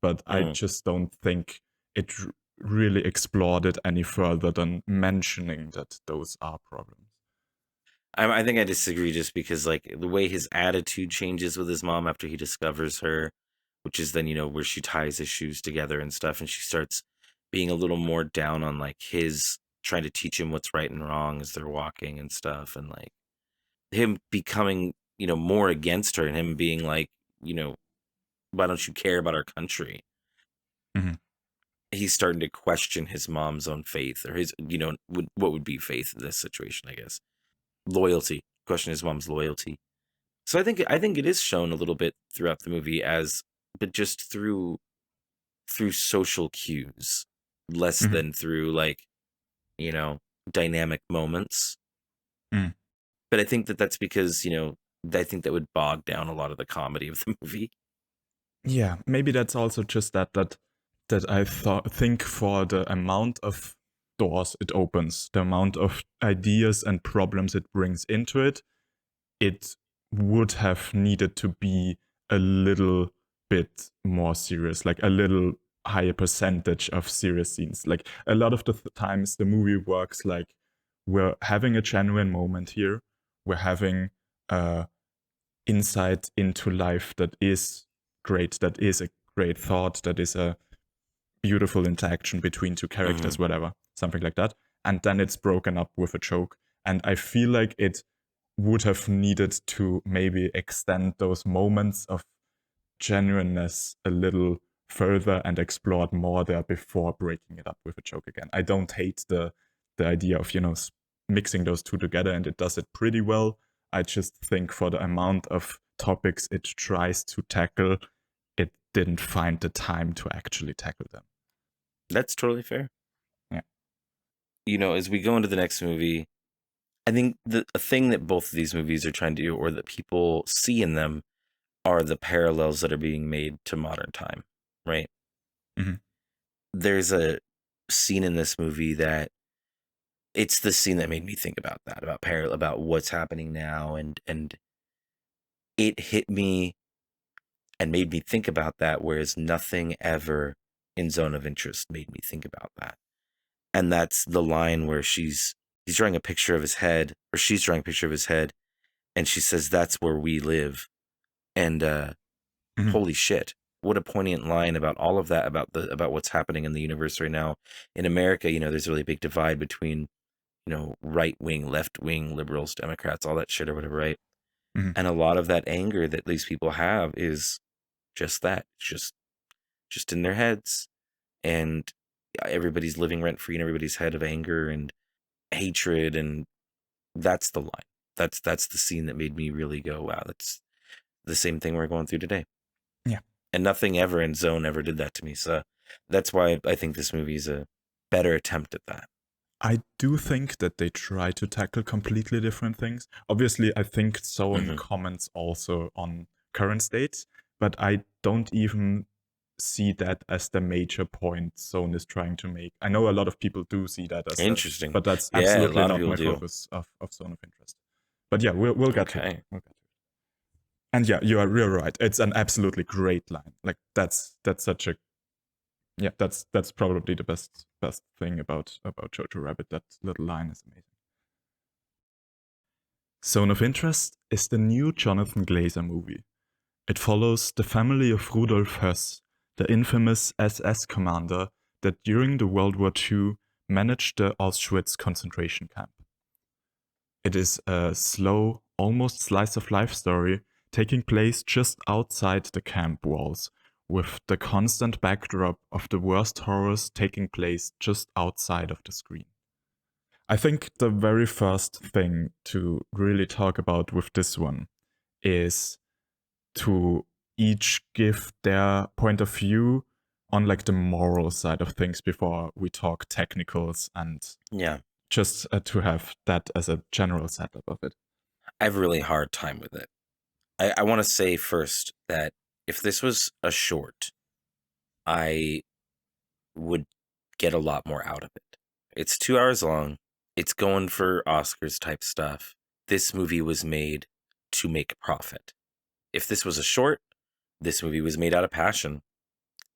but I just don't think it really explored it any further than mentioning that those are problems. I think I disagree just because like the way his attitude changes with his mom after he discovers her, which is then, where she ties his shoes together and stuff, and she starts being a little more down on like his trying to teach him what's right and wrong as they're walking and stuff, and like him becoming, more against her and him being like, why don't you care about our country? Mm-hmm. He's starting to question his mom's own faith or his, what would be faith in this situation, I guess. Loyalty, question his mom's loyalty. So I think it is shown a little bit throughout the movie but just through social cues, less Mm-hmm. than through like, dynamic moments. Mm. But I think that's because, I think that would bog down a lot of the comedy of the movie. Yeah, maybe that's also just that that I think for the amount of doors it opens, the amount of ideas and problems it brings into it, it would have needed to be a little bit more serious, like a little higher percentage of serious scenes. Like a lot of the times the movie works like we're having a genuine moment here. We're having insight into life that is great, that is a great thought, that is a beautiful interaction between two characters, whatever, something like that. And then it's broken up with a joke. And I feel like it would have needed to maybe extend those moments of genuineness a little further and explored more there before breaking it up with a joke again. I don't hate the idea of, mixing those two together, and it does it pretty well. I just think for the amount of topics it tries to tackle, it didn't find the time to actually tackle them. That's totally fair. Yeah. As we go into the next movie, I think a thing that both of these movies are trying to do, or that people see in them, are the parallels that are being made to modern time, right? Mm-hmm. There's a scene in this movie that it's the scene that made me think about that, about what's happening now, and it hit me and made me think about that, whereas nothing ever in Zone of Interest made me think about that. And that's the line where he's drawing a picture of his head, or she's drawing a picture of his head, and she says, "That's where we live." And holy shit, what a poignant line about all of that, about what's happening in the universe right now. In America, there's a really big divide between, right wing, left wing, liberals, Democrats, all that shit or whatever, right? Mm-hmm. And a lot of that anger that these people have is just that, just in their heads, and everybody's living rent free in everybody's head of anger and hatred, and that's the line. That's the scene that made me really go, wow, that's the same thing we're going through today. Yeah. And nothing ever in Zone ever did that to me. So that's why I think this movie is a better attempt at that. I do think that they try to tackle completely different things. Obviously, I think Zone comments also on current states, but I don't even see that as the major point Zone is trying to make. I know a lot of people do see that as interesting, but that's yeah, absolutely not my do. focus of Zone of Interest. But yeah, we'll get to it. We'll get to it. And yeah, you're right. It's an absolutely great line. Like that's such a that's probably the best thing about Jojo Rabbit. That little line is amazing. Zone of Interest is the new Jonathan Glazer movie. It follows the family of Rudolf Höss, the infamous SS commander that during the World War II managed the Auschwitz concentration camp. It is a slow, almost slice-of-life story taking place just outside the camp walls, with the constant backdrop of the worst horrors taking place just outside of the screen. I think the very first thing to really talk about with this one is to each give their point of view on like the moral side of things before we talk technicals, and just to have that as a general setup of it. I have a really hard time with it. I want to say first that if this was a short, I would get a lot more out of it. It's 2 hours long. It's going for Oscars type stuff. This movie was made to make a profit. If this was a short, this movie was made out of passion.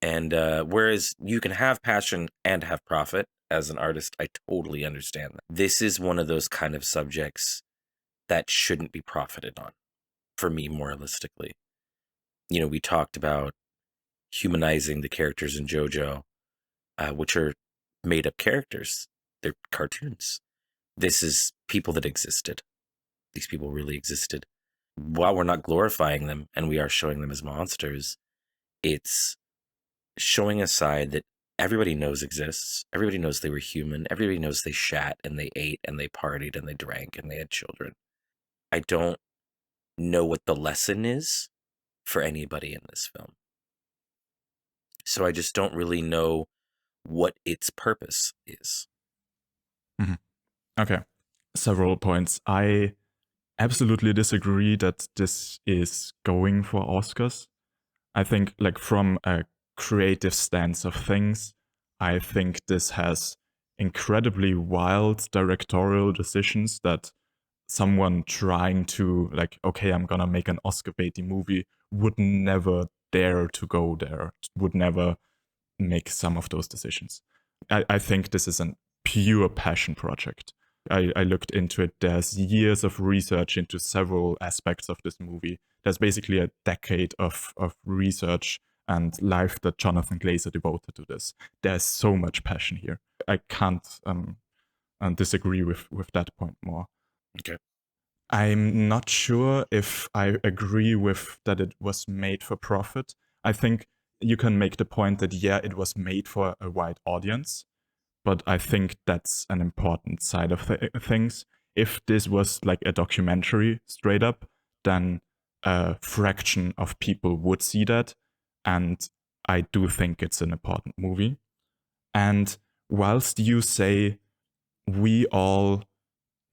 And whereas you can have passion and have profit as an artist, I totally understand that. This is one of those kind of subjects that shouldn't be profited on, for me, moralistically. We talked about humanizing the characters in JoJo, which are made up characters. They're cartoons. This is people that existed. These people really existed. While we're not glorifying them and we are showing them as monsters, it's showing a side that everybody knows exists. Everybody knows they were human. Everybody knows they shat and they ate and they partied and they drank and they had children. I don't know what the lesson is for anybody in this film. So I just don't really know what its purpose is. Mm-hmm. Okay. Several points. I absolutely disagree that this is going for Oscars. I think like from a creative stance of things. I think this has incredibly wild directorial decisions that someone trying to, like, okay, I'm gonna make an Oscar baity movie would never dare to go there, would never make some of those decisions. I think this is a pure passion project. I looked into it. There's years of research into several aspects of this movie. There's basically a decade of research and life that Jonathan Glazer devoted to this. There's so much passion here. I can't disagree with that point more. Okay. I'm not sure if I agree with that it was made for profit. I think you can make the point that, yeah, it was made for a wide audience, but I think that's an important side of things. If this was like a documentary straight up, then a fraction of people would see that, and I do think it's an important movie. And whilst you say we all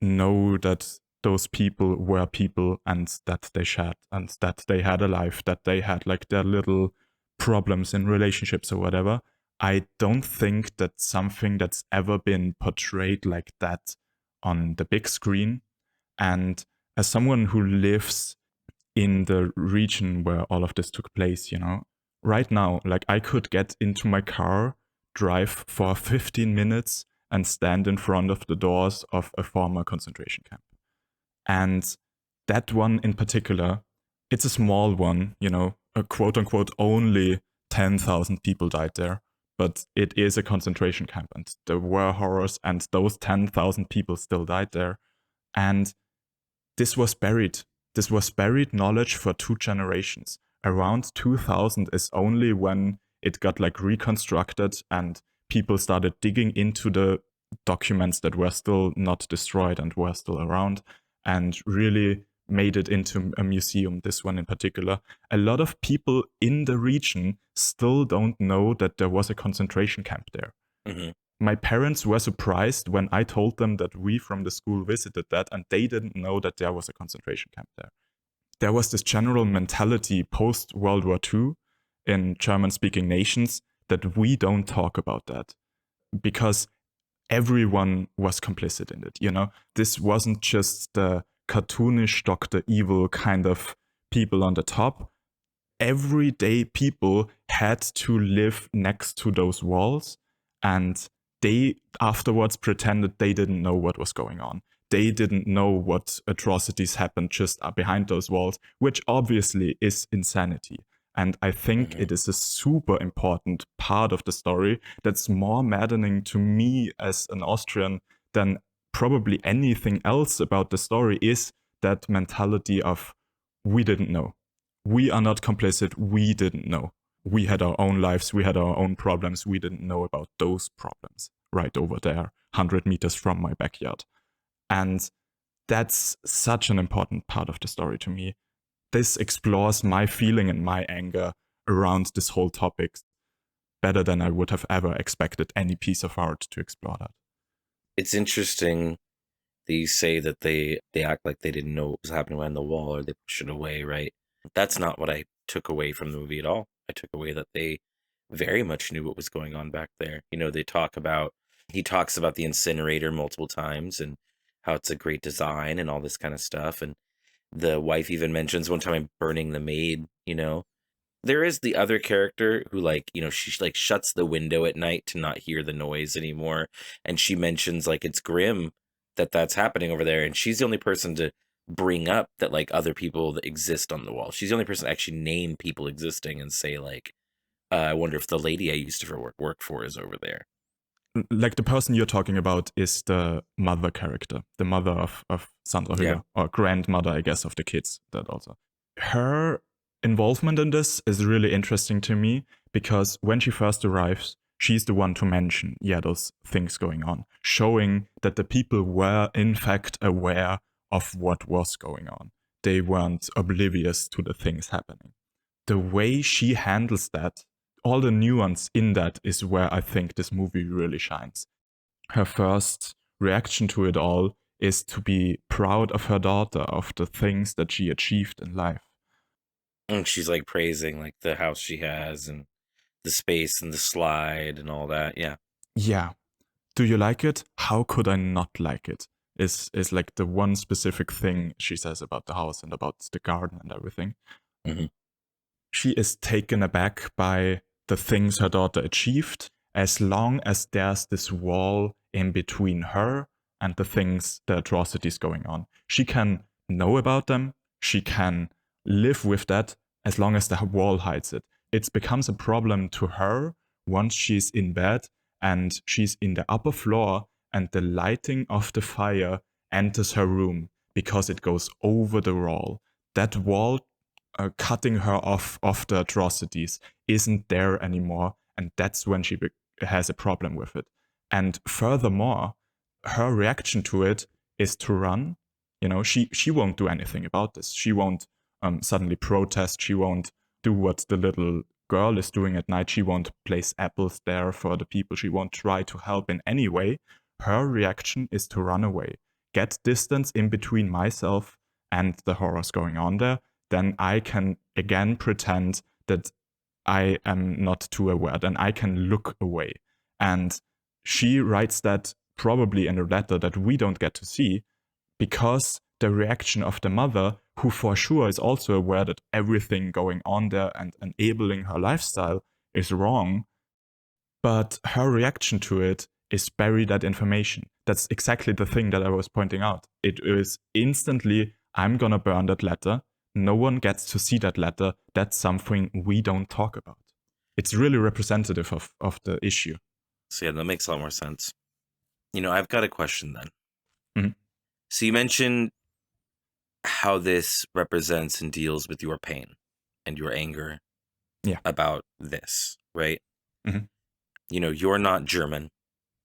know that those people were people and that they shared and that they had a life, that they had like their little problems in relationships or whatever, I don't think that's something that's ever been portrayed like that on the big screen. And as someone who lives in the region where all of this took place, right now, like, I could get into my car, drive for 15 minutes and stand in front of the doors of a former concentration camp. And that one in particular, it's a small one, a quote unquote only 10,000 people died there, but it is a concentration camp and there were horrors and those 10,000 people still died there. And this was buried. This was buried knowledge for 2 generations. Around 2000 is only when it got like reconstructed and people started digging into the documents that were still not destroyed and were still around and really made it into a museum, this one in particular. A lot of people in the region still don't know that there was a concentration camp there. Mm-hmm. My parents were surprised when I told them that we from the school visited that, and they didn't know that there was a concentration camp there. There was this general mentality post-World War II in German-speaking nations that we don't talk about that because everyone was complicit in it, This wasn't just the cartoonish Dr. Evil kind of people on the top. Everyday people had to live next to those walls, and they afterwards pretended they didn't know what was going on. They didn't know what atrocities happened just behind those walls, which obviously is insanity. And I think it is a super important part of the story that's more maddening to me as an Austrian than probably anything else about the story is that mentality of we didn't know. We are not complicit. We didn't know. We had our own lives. We had our own problems. We didn't know about those problems right over there, 100 meters from my backyard. And that's such an important part of the story to me. This explores my feeling and my anger around this whole topic better than I would have ever expected any piece of art to explore that. It's interesting that you say that they act like they didn't know what was happening behind the wall or they push it away, right? That's not what I took away from the movie at all. I took away that they very much knew what was going on back there. He talks about the incinerator multiple times and how it's a great design and all this kind of stuff. And the wife even mentions one time I'm burning the maid, There is the other character who she shuts the window at night to not hear the noise anymore. And she mentions it's grim that's happening over there. And she's the only person to bring up that other people that exist on the wall. She's the only person to actually name people existing and say I wonder if the lady I used to work for is over there. Like the person you're talking about is the mother character, the mother of Sandra Hüller, or grandmother, I guess, of the kids. That also. Her involvement in this is really interesting to me because when she first arrives, she's the one to mention, those things going on, showing that the people were in fact aware of what was going on. They weren't oblivious to the things happening. The way she handles that, all the nuance in that is where I think this movie really shines. Her first reaction to it all is to be proud of her daughter, of the things that she achieved in life. And she's praising the house she has and the space and the slide and all that. Yeah. Yeah. Do you like it? How could I not like it? Is like the one specific thing she says about the house and about the garden and everything. Mm-hmm. She is taken aback by the things her daughter achieved, as long as there's this wall in between her and the atrocities going on. She can know about them, she can live with that, as long as the wall hides it. It becomes a problem to her once she's in bed and she's in the upper floor and the lighting of the fire enters her room because it goes over the wall. That wall cutting her off of the atrocities isn't there anymore, and that's when she has a problem with it. And furthermore, her reaction to it is to run. She won't do anything about this. She won't suddenly protest. She won't do what the little girl is doing at night. She won't place apples there for the people. She won't try to help in any way. Her reaction is to run away, get distance in between myself and the horrors going on there. Then I can again pretend that I am not too aware. Then I can look away. And she writes that probably in a letter that we don't get to see, because the reaction of the mother, who for sure is also aware that everything going on there and enabling her lifestyle is wrong, but her reaction to it is bury that information. That's exactly the thing that I was pointing out. It is instantly, I'm gonna burn that letter. No one gets to see that letter. That's something we don't talk about. It's really representative of the issue. So yeah, that makes a lot more sense. I've got a question then. Mm-hmm. So you mentioned how this represents and deals with your pain and your anger about this, right? Mm-hmm. You're not German,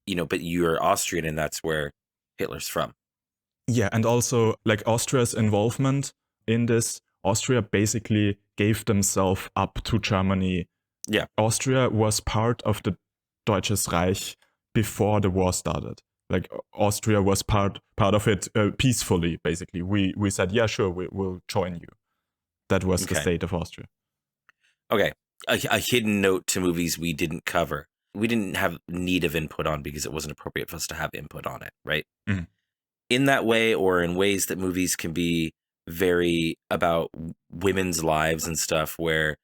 but you're Austrian, and that's where Hitler's from. Yeah, and also like Austria's involvement in this, Austria basically gave themselves up to Germany. Yeah. Austria was part of the Deutsches Reich before the war started. Like Austria was part of it peacefully, basically. We said, yeah, sure, we'll join you. That was the state of Austria. Okay. A hidden note to movies we didn't cover. We didn't have need of input on because it wasn't appropriate for us to have input on it, right? Mm-hmm. In that way, or in ways that movies can be very about women's lives and stuff, where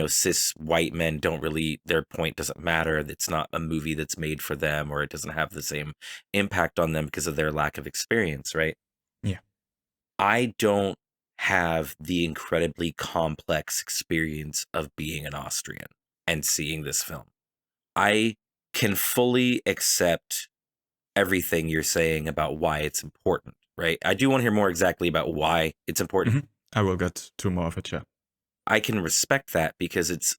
cis white men don't really, their point doesn't matter. It's not a movie that's made for them, or it doesn't have the same impact on them because of their lack of experience, right? Yeah. I don't have the incredibly complex experience of being an Austrian and seeing this film. I can fully accept everything you're saying about why it's important, right? I do want to hear more exactly about why it's important. Mm-hmm. I will get to more of it, yeah. I can respect that because it's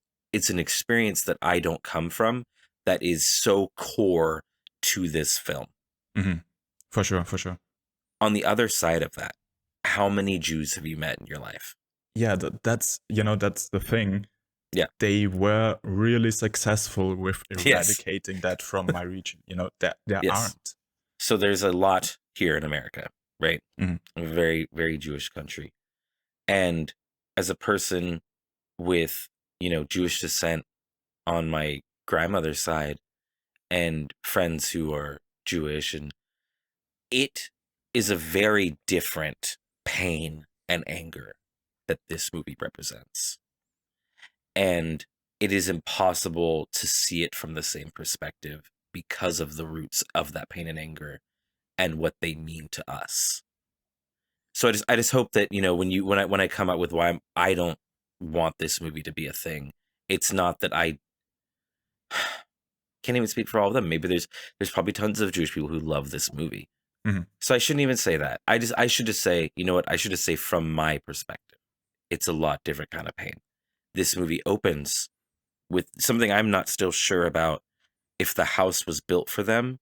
an experience that I don't come from that is so core to this film. Mm-hmm. For sure. On the other side of that, how many Jews have you met in your life? Yeah, that's the thing. Yeah. They were really successful with eradicating that from my region. There aren't. So there's a lot here in America, right? Mm-hmm. A very, very Jewish country. And as a person with, Jewish descent on my grandmother's side and friends who are Jewish, and it is a very different pain and anger that this movie represents. And it is impossible to see it from the same perspective because of the roots of that pain and anger and what they mean to us. So I just hope that, when I come out with why I don't want this movie to be a thing, it's not that I can't even speak for all of them. Maybe there's probably tons of Jewish people who love this movie. Mm-hmm. So I shouldn't even say that. I should just say, I should just say from my perspective, it's a lot different kind of pain. This movie opens with something I'm not still sure about, if the house was built for them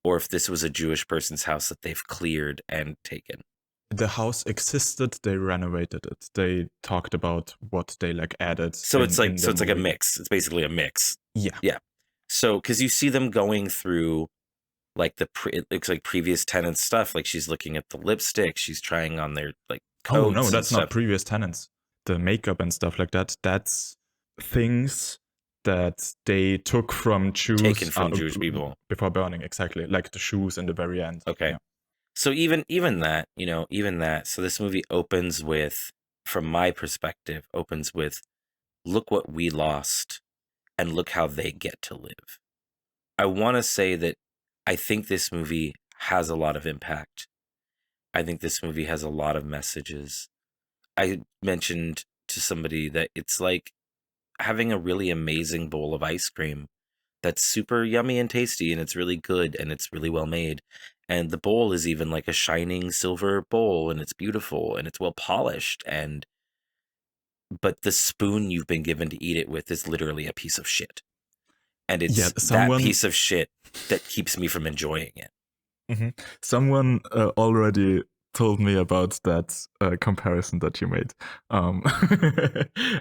or if this was a Jewish person's house that they've cleared and taken. The house existed, they renovated it. They talked about what they added. So it's like a mix. It's basically a mix. Yeah. Yeah. So because you see them going through it looks like previous tenants stuff. Like she's looking at the lipstick, she's trying on their coats. Oh no, that's not previous tenants. The makeup and stuff like that, that's things that they took from Jews, Taken from Jewish people before burning, exactly, like the shoes in the very end. Okay. Yeah. So even that, even that. So this movie opens with, from my perspective, opens with, look what we lost and look how they get to live. I want to say that I think this movie has a lot of impact. I think this movie has a lot of messages. I mentioned to somebody that it's like having a really amazing bowl of ice cream that's super yummy and tasty, and it's really good and it's really well made. And the bowl is even like a shining silver bowl, and it's beautiful and it's well polished. But the spoon you've been given to eat it with is literally a piece of shit. And it's that piece of shit that keeps me from enjoying it. Mm-hmm. Someone already told me about that comparison that you made.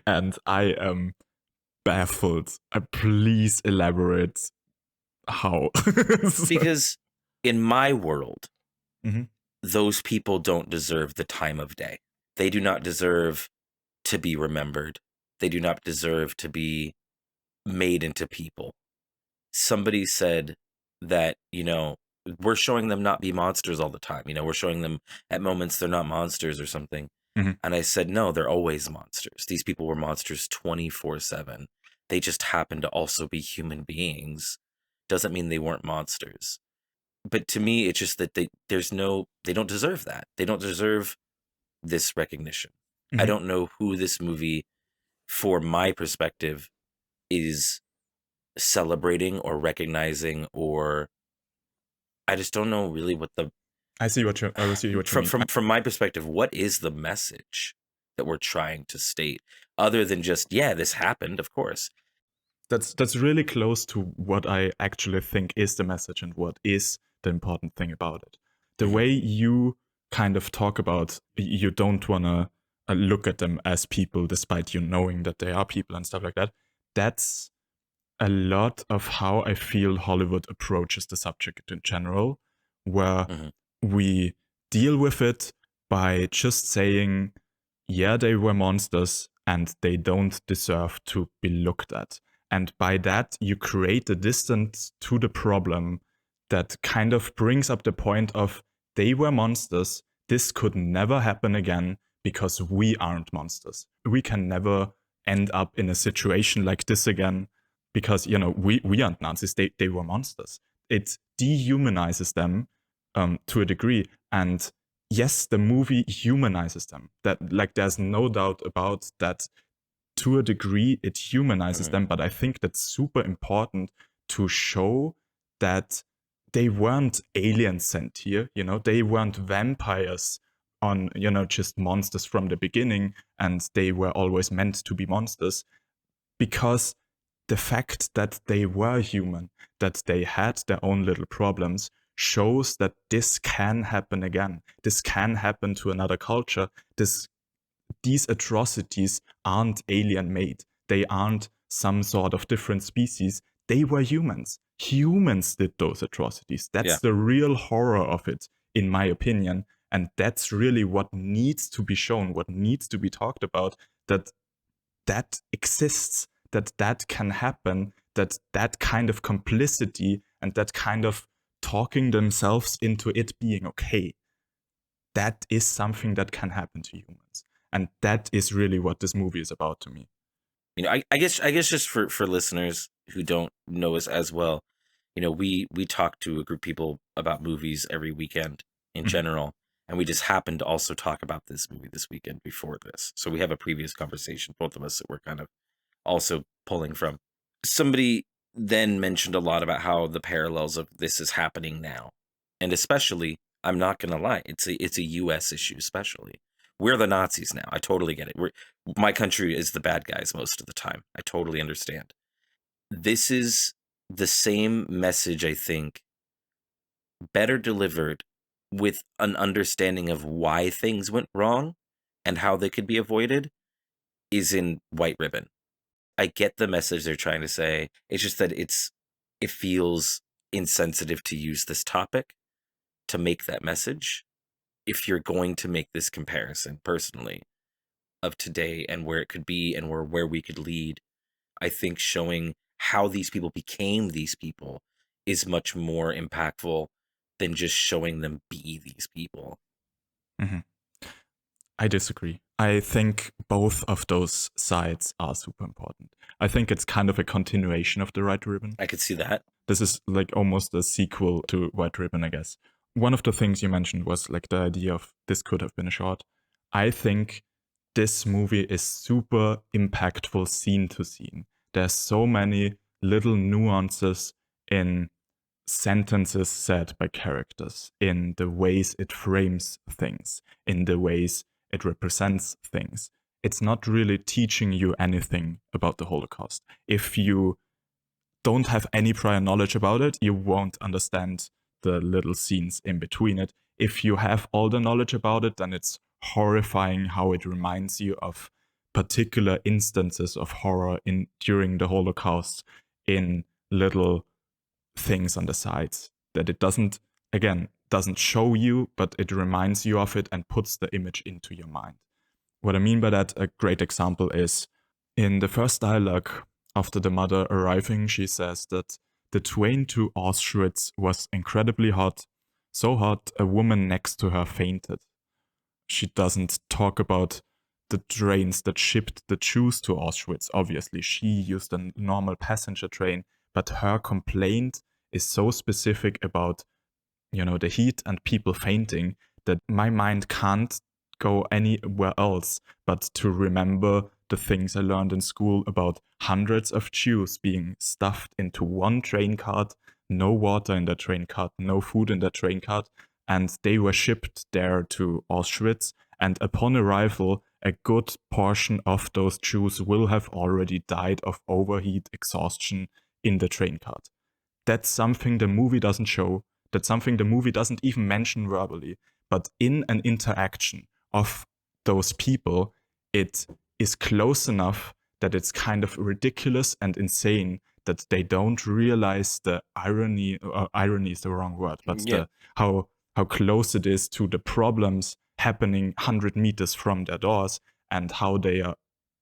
And I am baffled. Please elaborate how. Because in my world, mm-hmm. those people don't deserve the time of day. They do not deserve to be remembered. They do not deserve to be made into people. Somebody said that, we're showing them not be monsters all the time. We're showing them at moments they're not monsters or something. Mm-hmm. And I said, no, they're always monsters. These people were monsters 24/7. They just happen to also be human beings. Doesn't mean they weren't monsters. But to me, it's just that they don't deserve that. They don't deserve this recognition. Mm-hmm. I don't know who this movie, for my perspective, is celebrating or recognizing, or I just don't know really what the... I see what you mean. From my perspective, what is the message that we're trying to state, other than just, yeah, this happened, of course. That's really close to what I actually think is the message and what is the important thing about it. The way you kind of talk about, you don't want to look at them as people despite you knowing that they are people and stuff like that. That's a lot of how I feel Hollywood approaches the subject in general, where we deal with it by just saying, yeah, they were monsters and they don't deserve to be looked at. And by that, you create a distance to the problem that kind of brings up the point of, they were monsters. This could never happen again because we aren't monsters. We can never end up in a situation like this again because, we aren't Nazis. They were monsters. It dehumanizes them to a degree. And yes, the movie humanizes them. That, like, there's no doubt about that. To a degree, it humanizes them, but I think that's super important to show that they weren't aliens sent here. They weren't vampires on, just monsters from the beginning, and they were always meant to be monsters, because the fact that they were human, that they had their own little problems, shows that this can happen again. This can happen to another culture. These atrocities aren't alien made. They aren't some sort of different species. They were humans. Humans did those atrocities. That's the real horror of it, in my opinion. And that's really what needs to be shown, what needs to be talked about, that exists, that can happen, that kind of complicity and that kind of talking themselves into it being okay. That is something that can happen to humans. And that is really what this movie is about to me. I guess just for listeners who don't know us as well, we talk to a group of people about movies every weekend in general, and we just happened to also talk about this movie this weekend before this. So we have a previous conversation, both of us, that we're kind of also pulling from. Somebody then mentioned a lot about how the parallels of this is happening now, and especially, I'm not gonna lie, it's a U.S. issue, especially. We're the Nazis now. I totally get it. My country is the bad guys most of the time. I totally understand. This is the same message, I think, better delivered with an understanding of why things went wrong and how they could be avoided, is in White Ribbon. I get the message they're trying to say. It's just that it feels insensitive to use this topic to make that message. If you're going to make this comparison, personally, of today and where it could be and where we could lead, I think showing how these people became these people is much more impactful than just showing them be these people. Mhm. I disagree. I think both of those sides are super important. I think it's kind of a continuation of the Red Ribbon. I could see that. This is like almost a sequel to White Ribbon, I guess. One of the things you mentioned was like the idea of this could have been a short. I think this movie is super impactful scene to scene. There's so many little nuances in sentences said by characters, in the ways it frames things, in the ways it represents things. It's not really teaching you anything about the Holocaust. If you don't have any prior knowledge about it, you won't understand the little scenes in between it. If you have all the knowledge about it, then it's horrifying how it reminds you of particular instances of horror during the Holocaust in little things on the sides that it doesn't show you, but it reminds you of it and puts the image into your mind. What I mean by that, a great example is in the first dialogue after the mother arriving, she says that the train to Auschwitz was incredibly hot, so hot a woman next to her fainted. She doesn't talk about the trains that shipped the Jews to Auschwitz. Obviously, she used a normal passenger train, but her complaint is so specific about, the heat and people fainting that my mind can't go anywhere else but to remember the things I learned in school about hundreds of Jews being stuffed into one train cart, no water in the train cart, no food in the train cart, and they were shipped there to Auschwitz. And upon arrival, a good portion of those Jews will have already died of overheat exhaustion in the train cart. That's something the movie doesn't show. That's something the movie doesn't even mention verbally. But in an interaction of those people, it is close enough that it's kind of ridiculous and insane that they don't realize the irony, or irony is the wrong word, but how close it is to the problems happening 100 meters from their doors and how they are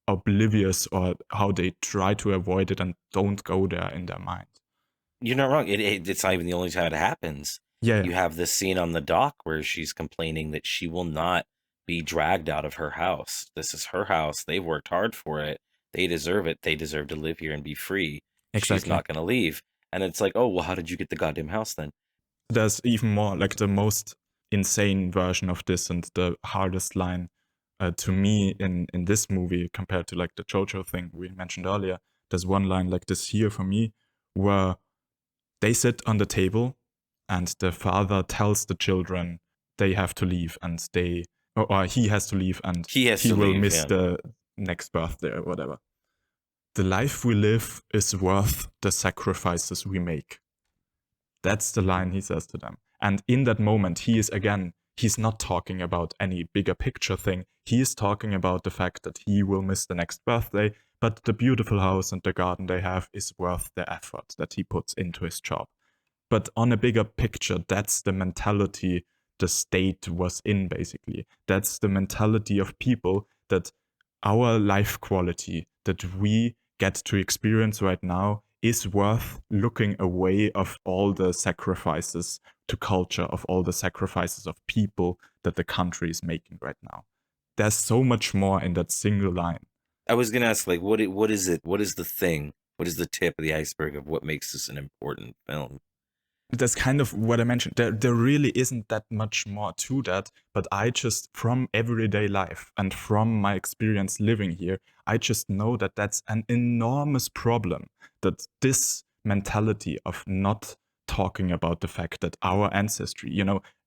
oblivious or how they try to avoid it and don't go there in their mind. You're not wrong. It's not even the only time it happens. Yeah. You have this scene on the dock where she's complaining that she will not be dragged out of her house. This is her house. They've worked hard for it. They deserve it. They deserve to live here and be free. Exactly. She's not going to leave. And it's like, oh, well, how did you get the goddamn house then? There's even more, like the most insane version of this and the hardest line to me in this movie compared to like the Jojo thing we mentioned earlier. There's one line like this here for me where they sit on the table and the father tells the children they have to leave and or he has to leave and he will miss the next birthday or whatever. The life we live is worth the sacrifices we make. That's the line he says to them. And in that moment, he's not talking about any bigger picture thing. He is talking about the fact that he will miss the next birthday, but the beautiful house and the garden they have is worth the effort that he puts into his job. But on a bigger picture, that's the mentality the state was in, basically. That's the mentality of people that our life quality that we get to experience right now is worth looking away of all the sacrifices to culture, of all the sacrifices of people that the country is making right now. There's so much more in that single line. I was going to ask, like, what is it? What is the thing? What is the tip of the iceberg of what makes this an important film? That's kind of what I mentioned. There really isn't that much more to that, but I just, from everyday life and from my experience living here, I just know that that's an enormous problem, that this mentality of not talking about the fact that our ancestry,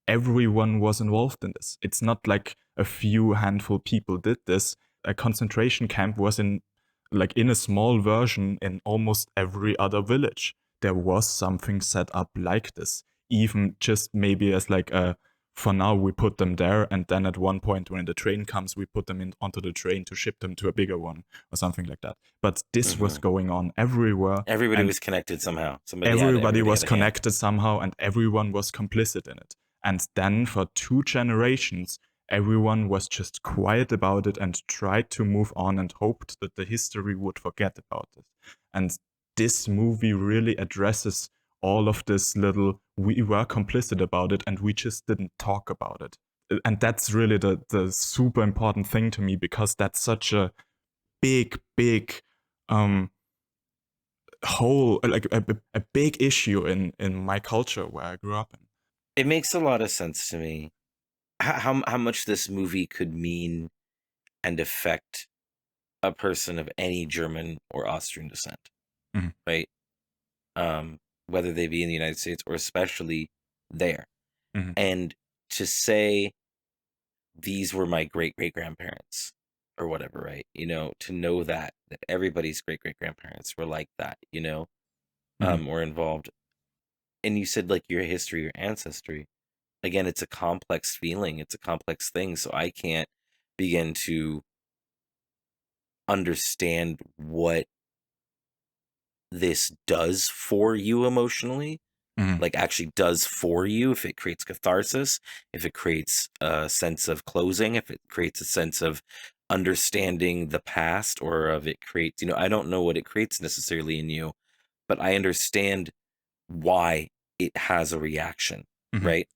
everyone was involved in this. It's not like a few handful people did this. A concentration camp was in a small version in almost every other village. There was something set up like this, even just maybe as for now we put them there, and then at one point when the train comes, we put them onto the train to ship them to a bigger one or something like that. But this was going on everywhere. Everybody was connected somehow. Everybody was connected somehow, and everyone was complicit in it. And then for 2 generations, everyone was just quiet about it and tried to move on and hoped that the history would forget about it. And this movie really addresses all of this little, we were complicit about it and we just didn't talk about it. And that's really the super important thing to me, because that's such a big whole, like a big issue in my culture where I grew up in. It makes a lot of sense to me how much this movie could mean and affect a person of any German or Austrian descent, Mhm. right? Whether they be in the United States or especially there. Mhm. And to say these were my great great grandparents or whatever, right? You know, to know that everybody's great great grandparents were like that, you know, Mhm. or involved. And you said like your history, your ancestry. Again, it's a complex feeling, it's a complex thing. So I can't begin to understand what this does for you emotionally, Mhm. like actually does for you, if it creates catharsis, if it creates a sense of closing, if it creates a sense of understanding the past, or of it creates, you know, I don't know what it creates necessarily in you, but I understand why it has a reaction, Mhm. right?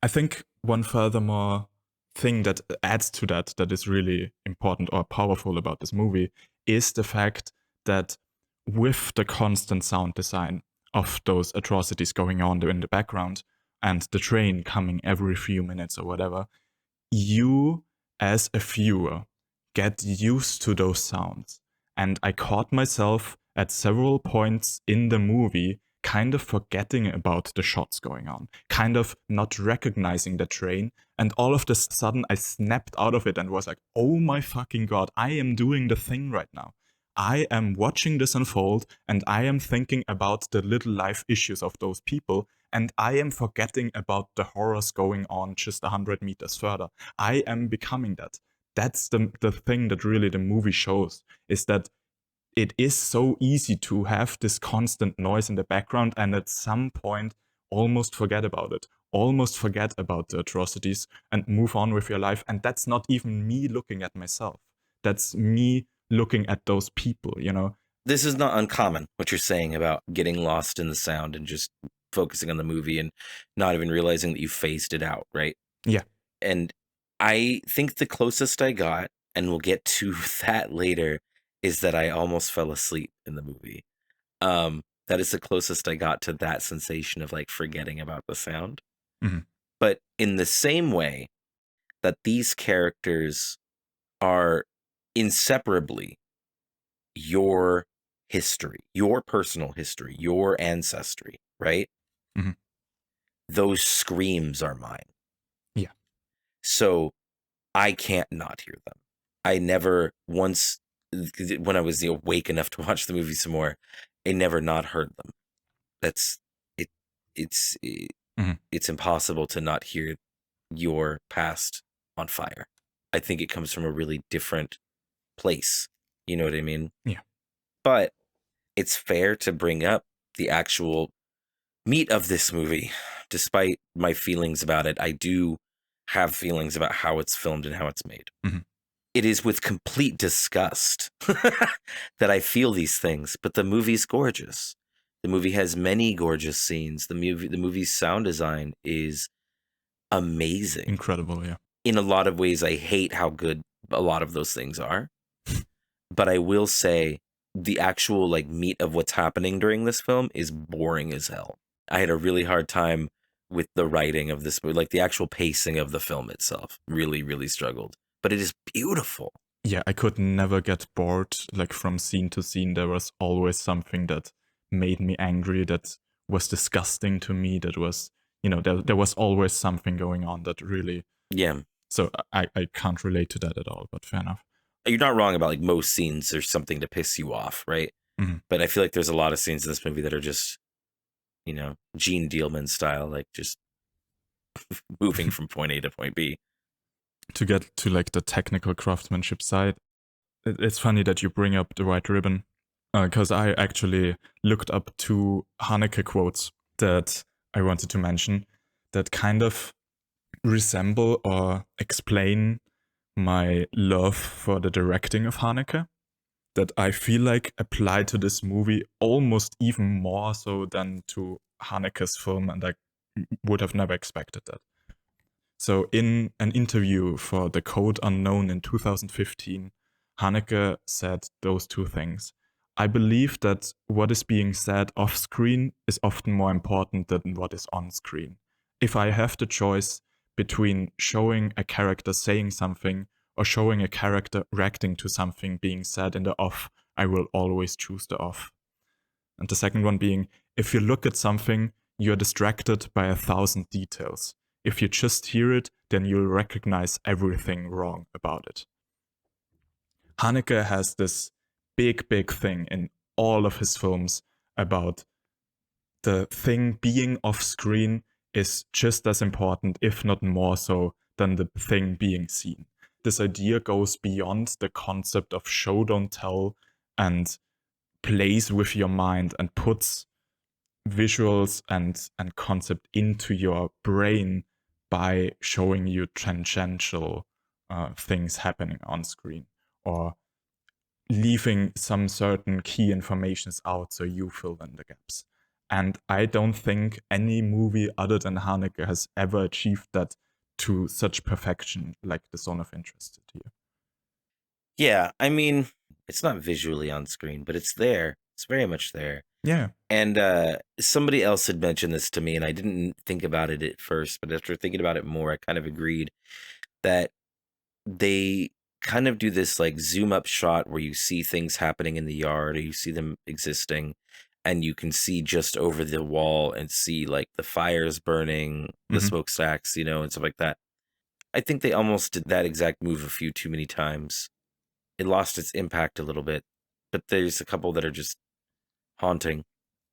I think one furthermore thing that adds to that is really important or powerful about this movie is the fact that with the constant sound design of those atrocities going on in the background and the train coming every few minutes or whatever, you as a viewer get used to those sounds. And I caught myself at several points in the movie kind of forgetting about the shots going on, kind of not recognizing the train. And all of a sudden, I snapped out of it and was like, oh my fucking God, I am doing the thing right now. I am watching this unfold and I am thinking about the little life issues of those people. And I am forgetting about the horrors going on just 100 meters further. I am becoming that. That's the thing that really the movie shows, is that it is so easy to have this constant noise in the background and at some point almost forget about it, almost forget about the atrocities and move on with your life. And that's not even me looking at myself. That's me looking at those people, you know? This is not uncommon, what you're saying about getting lost in the sound and just focusing on the movie and not even realizing that you phased it out, right? Yeah. And I think the closest I got, and we'll get to that later, is that I almost fell asleep in the movie. That is the closest I got to that sensation of like forgetting about the sound. Mhm. But in the same way that these characters are inseparably your history, your personal history, your ancestry, right? Mhm. Those screams are mine. Yeah. So I can't not hear them. I never once, when I was awake enough to watch the movie some more, I never not heard them. That's it. Mhm. It's impossible to not hear your past on fire. I think it comes from a really different place. You know what I mean? Yeah. But it's fair to bring up the actual meat of this movie. Despite my feelings about it, I do have feelings about how it's filmed and how it's made. Mhm. It is with complete disgust that I feel these things, but the movie's gorgeous. The movie has many gorgeous scenes. The movie's sound design is amazing. Incredible, yeah. In a lot of ways, I hate how good a lot of those things are. But I will say the actual like meat of what's happening during this film is boring as hell. I had a really hard time with the writing of this movie, like the actual pacing of the film itself. Really, really struggled. But it is beautiful. Yeah, I could never get bored, like from scene to scene. There was always something that made me angry, that was disgusting to me, that was, you know, there was always something going on that really. Yeah. So I can't relate to that at all, but fair enough. You're not wrong about like most scenes, there's something to piss you off, right? Mhm. But I feel like there's a lot of scenes in this movie that are just, you know, Gene Dealman style, like just moving from point A to point B. To get to like the technical craftsmanship side, it's funny that you bring up the white ribbon, because I actually looked up two Haneke quotes that I wanted to mention that kind of resemble or explain my love for the directing of Haneke that I feel like applied to this movie almost even more so than to Haneke's film, and I would have never expected that. So in an interview for The Code Unknown in 2015, Haneke said those two things. I believe that what is being said off screen is often more important than what is on screen. If I have the choice between showing a character saying something or showing a character reacting to something being said in the off, I will always choose the off. And the second one being, if you look at something, you're distracted by 1,000 details. If you just hear it, then you'll recognize everything wrong about it. Haneke has this big thing in all of his films about the thing being off screen is just as important, if not more so, than the thing being seen. This idea goes beyond the concept of show don't tell and plays with your mind and puts visuals and concept into your brain by showing you tangential things happening on screen, or leaving some certain key informations out so you fill in the gaps. And I don't think any movie other than Haneke has ever achieved that to such perfection like The Zone of Interest did here. Yeah, I mean, it's not visually on screen, but it's there. It's very much there. Yeah. And somebody else had mentioned this to me, and I didn't think about it at first, but after thinking about it more, I kind of agreed that they kind of do this like zoom up shot where you see things happening in the yard, or you see them existing, and you can see just over the wall and see like the fires burning, the smokestacks, you know, and stuff like that. I think they almost did that exact move a few too many times. It lost its impact a little bit, but there's a couple that are just haunting.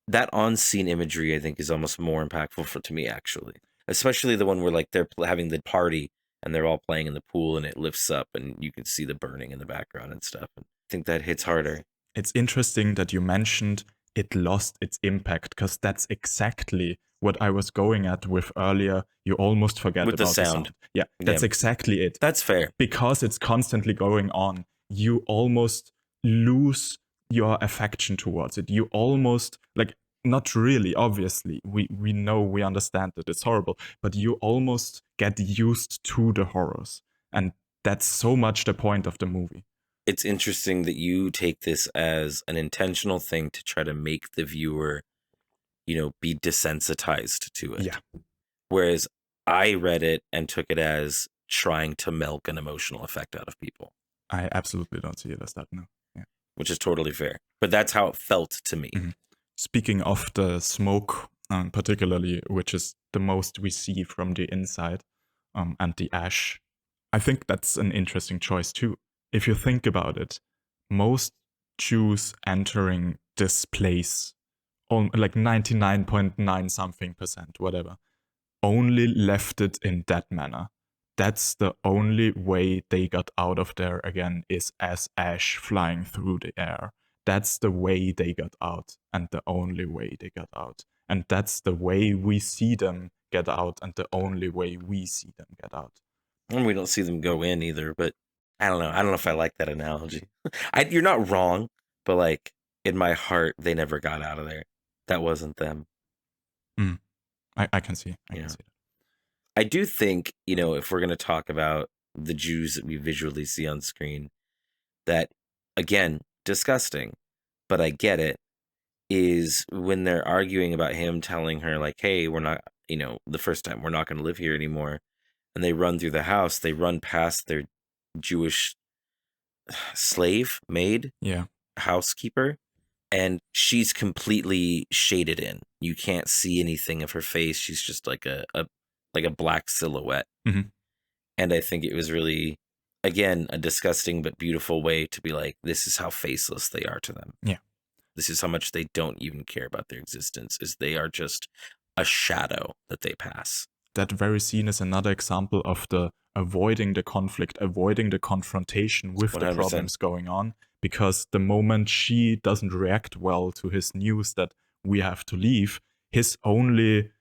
That on-scene imagery, I think, is almost more impactful to me, actually. Especially the one where like they're having the party and they're all playing in the pool and it lifts up and you can see the burning in the background and stuff. I think that hits harder. It's interesting that you mentioned it lost its impact, because that's exactly what I was going at with earlier. You almost forget with about the sound. Yeah, that's exactly it. That's fair. Because it's constantly going on, you almost lose your affection towards it. You almost, like, not really, obviously. We know, we understand that it's horrible, but you almost get used to the horrors. And that's so much the point of the movie. It's interesting that you take this as an intentional thing to try to make the viewer, you know, be desensitized to it. Yeah. Whereas I read it and took it as trying to milk an emotional effect out of people. I absolutely don't see it as that, no. Yeah. Which is totally fair. But that's how it felt to me. Speaking of the smoke, particularly, which is the most we see from the inside, and the ash, I think that's an interesting choice too. If you think about it, most Jews entering this place, like 99.9 something percent, whatever, only left it in that manner. That's the only way they got out of there again, is as ash flying through the air. That's the way they got out, and the only way they got out. And that's the way we see them get out, and the only way we see them get out. And we don't see them go in either, but I don't know. I don't know if I like that analogy. You're not wrong, but like in my heart, they never got out of there. That wasn't them. I can see. I can see that. I do think, you know, if we're going to talk about the Jews that we visually see on screen, that, again, disgusting, but I get it, is when they're arguing about him telling her, like, hey, we're not, you know, the first time, we're not going to live here anymore. And they run through the house, they run past their Jewish slave, maid, housekeeper, and she's completely shaded in. You can't see anything of her face. She's just like a black silhouette. And I think it was really, again, a disgusting but beautiful way to be like, this is how faceless they are to them. Yeah. This is how much they don't even care about their existence, is they are just a shadow that they pass. That very scene is another example of the avoiding the conflict, avoiding the confrontation with 100%. The problems going on, because the moment she doesn't react well to his news that we have to leave, his only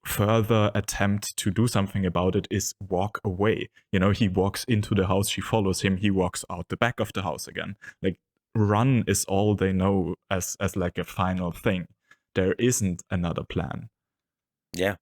further attempt to do something about it is walk away. He walks into the house, she follows him, he walks out the back of the house again. Like, run is all they know as like a final thing. There isn't another plan. Yeah.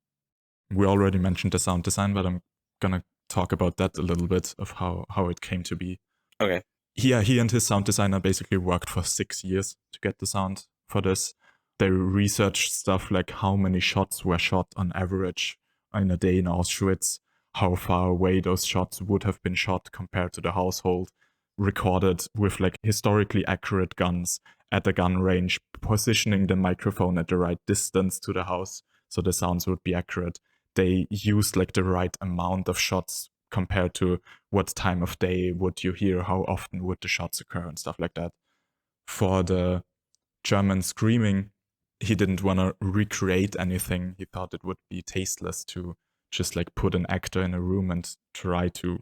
We already mentioned the sound design, but I'm gonna talk about that a little bit of how it came to be. Okay. He and his sound designer basically worked for 6 years to get the sound for this. They researched stuff like how many shots were shot on average in a day in Auschwitz, how far away those shots would have been shot compared to the household, recorded with like historically accurate guns at a gun range, positioning the microphone at the right distance to the house so the sounds would be accurate. They used like the right amount of shots compared to what time of day would you hear, how often would the shots occur and stuff like that. For the German screaming, he didn't want to recreate anything. He thought it would be tasteless to just like put an actor in a room and try to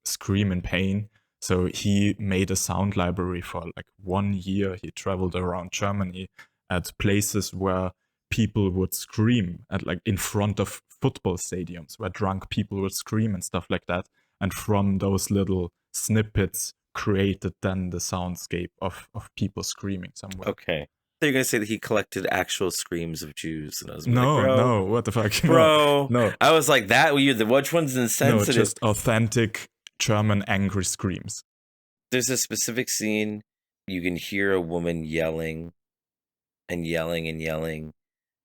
scream in pain. So he made a sound library for like 1 year. He traveled around Germany at places where people would scream, at like in front of football stadiums where drunk people would scream and stuff like that. And from those little snippets created then the soundscape of people screaming somewhere. Okay. They're going to say that he collected actual screams of Jews. And I was No, like, bro, no, what the fuck? bro. No. I was like, which one's insensitive? No, just authentic German angry screams. There's a specific scene, you can hear a woman yelling and yelling and yelling,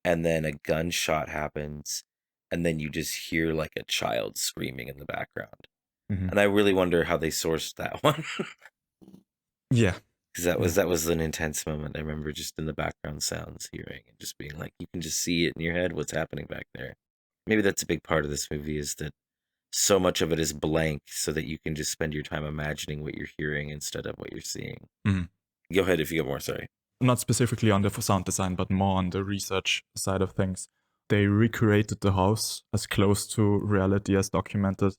and then a gunshot happens, and then you just hear like a child screaming in the background. Mm-hmm. And I really wonder how they sourced that one. Yeah. Because that was an intense moment. I remember just in the background sounds hearing and just being like, you can just see it in your head what's happening back there. Maybe that's a big part of this movie, is that so much of it is blank so that you can just spend your time imagining what you're hearing instead of what you're seeing. Mm-hmm. Go ahead if you got more, sorry. Not specifically on the sound design, but more on the research side of things. They recreated the house as close to reality as documented.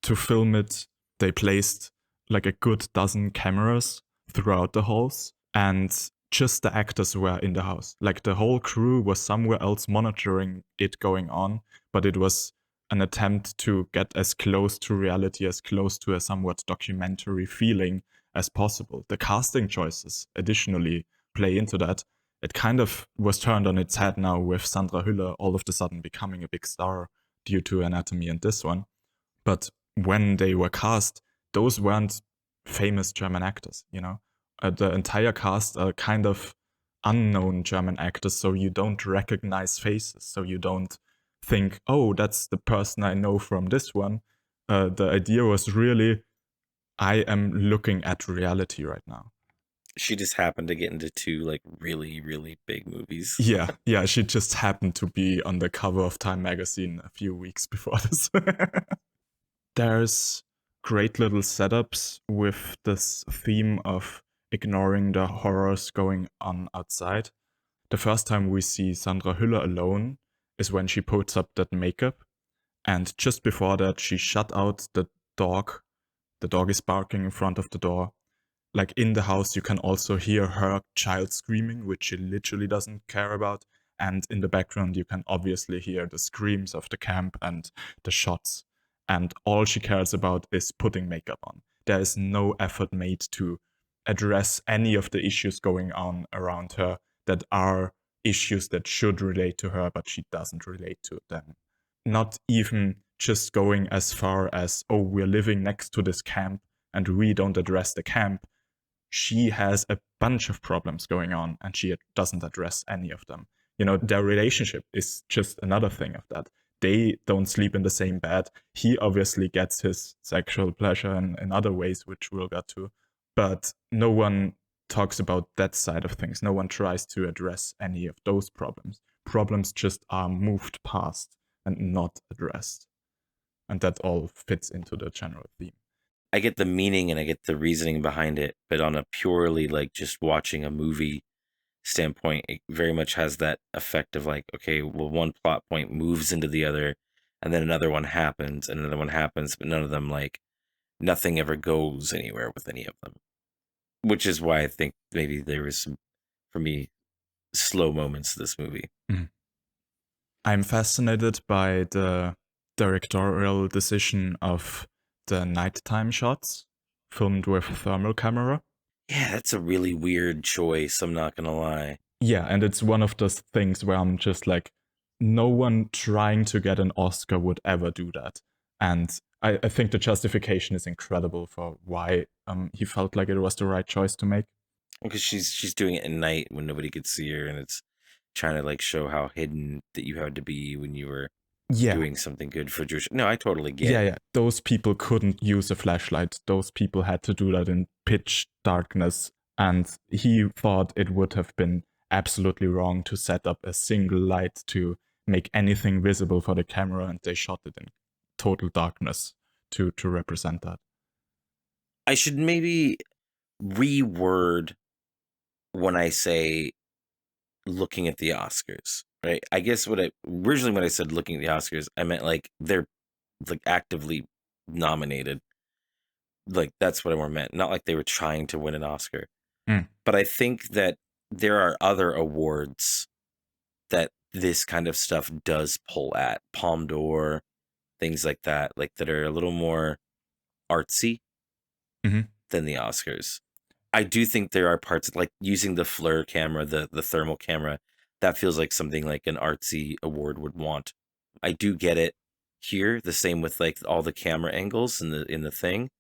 To film it, they placed like a good dozen cameras throughout the house, and just the actors were in the house. Like the whole crew was somewhere else monitoring it going on, but it was an attempt to get as close to reality, as close to a somewhat documentary feeling as possible. The casting choices additionally play into that. It kind of was turned on its head now with Sandra Hüller all of a sudden becoming a big star due to Anatomy and this one. But when they were cast, those weren't famous German actors, the entire cast are kind of unknown German actors, so you don't recognize faces, so you don't think, oh, that's the person I know from this one. The idea was really, I am looking at reality right now. She just happened to get into 2 like really, really big movies. Yeah, she just happened to be on the cover of Time magazine a few weeks before this. There's great little setups with this theme of ignoring the horrors going on outside. The first time we see Sandra Hüller alone is when she puts up that makeup, and just before that she shut out the dog. The dog is barking in front of the door. Like in the house you can also hear her child screaming, which she literally doesn't care about, and in the background you can obviously hear the screams of the camp and the shots. And all she cares about is putting makeup on. There is no effort made to address any of the issues going on around her that are issues that should relate to her, but she doesn't relate to them. Not even just going as far as, oh, we're living next to this camp and we don't address the camp. She has a bunch of problems going on and she doesn't address any of them. Their relationship is just another thing of that. They don't sleep in the same bed. He obviously gets his sexual pleasure in other ways, which we'll get to. But no one talks about that side of things. No one tries to address any of those problems. Problems just are moved past and not addressed. And that all fits into the general theme. I get the meaning and I get the reasoning behind it, but on a purely like just watching a movie standpoint, it very much has that effect of like, okay, well, one plot point moves into the other, and then another one happens, and another one happens, but none of them, like, nothing ever goes anywhere with any of them. Which is why I think maybe there was some, for me, slow moments to this movie. Mm-hmm. I'm fascinated by the directorial decision of the nighttime shots filmed with thermal camera. Yeah, that's a really weird choice, I'm not gonna lie. Yeah, and it's one of those things where I'm just like, no one trying to get an Oscar would ever do that. And I think the justification is incredible for why he felt like it was the right choice to make. Because she's doing it at night when nobody could see her, and it's trying to like show how hidden that you had to be when you were doing something good for Jewish. No, I totally get it. Yeah. Those people couldn't use a flashlight. Those people had to do that in pitch darkness. And he thought it would have been absolutely wrong to set up a single light to make anything visible for the camera, and they shot it in total darkness to represent that. I should maybe reword when I say looking at the Oscars, right? I guess originally when I said looking at the Oscars, I meant like they're like actively nominated. Like that's what I more meant. Not like they were trying to win an Oscar. But I think that there are other awards that this kind of stuff does pull at. Palme d'Or, things like that are a little more artsy than the Oscars. I do think there are parts like using the FLIR camera, the thermal camera, that feels like something like an artsy award would want. I do get it here, the same with like all the camera angles in the thing.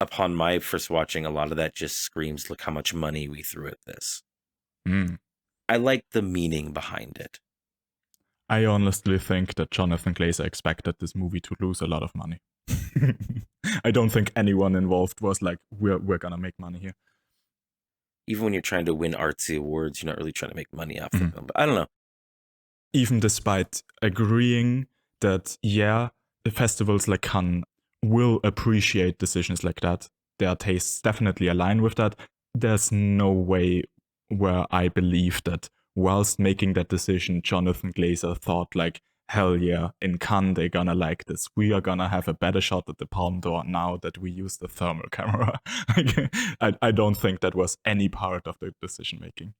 Upon my first watching, a lot of that just screams, look how much money we threw at this. I like the meaning behind it. I honestly think that Jonathan Glazer expected this movie to lose a lot of money. I don't think anyone involved was like, we're gonna make money here. Even when you're trying to win artsy awards, you're not really trying to make money off of them. But I don't know. Even despite agreeing that, the festivals like Cannes will appreciate decisions like that, their tastes definitely align with that, there's no way where I believe that whilst making that decision, Jonathan Glazer thought like, hell yeah, in Cannes they're gonna like this. We are gonna have a better shot at the Palme d'Or now that we use the thermal camera. I don't think that was any part of the decision making.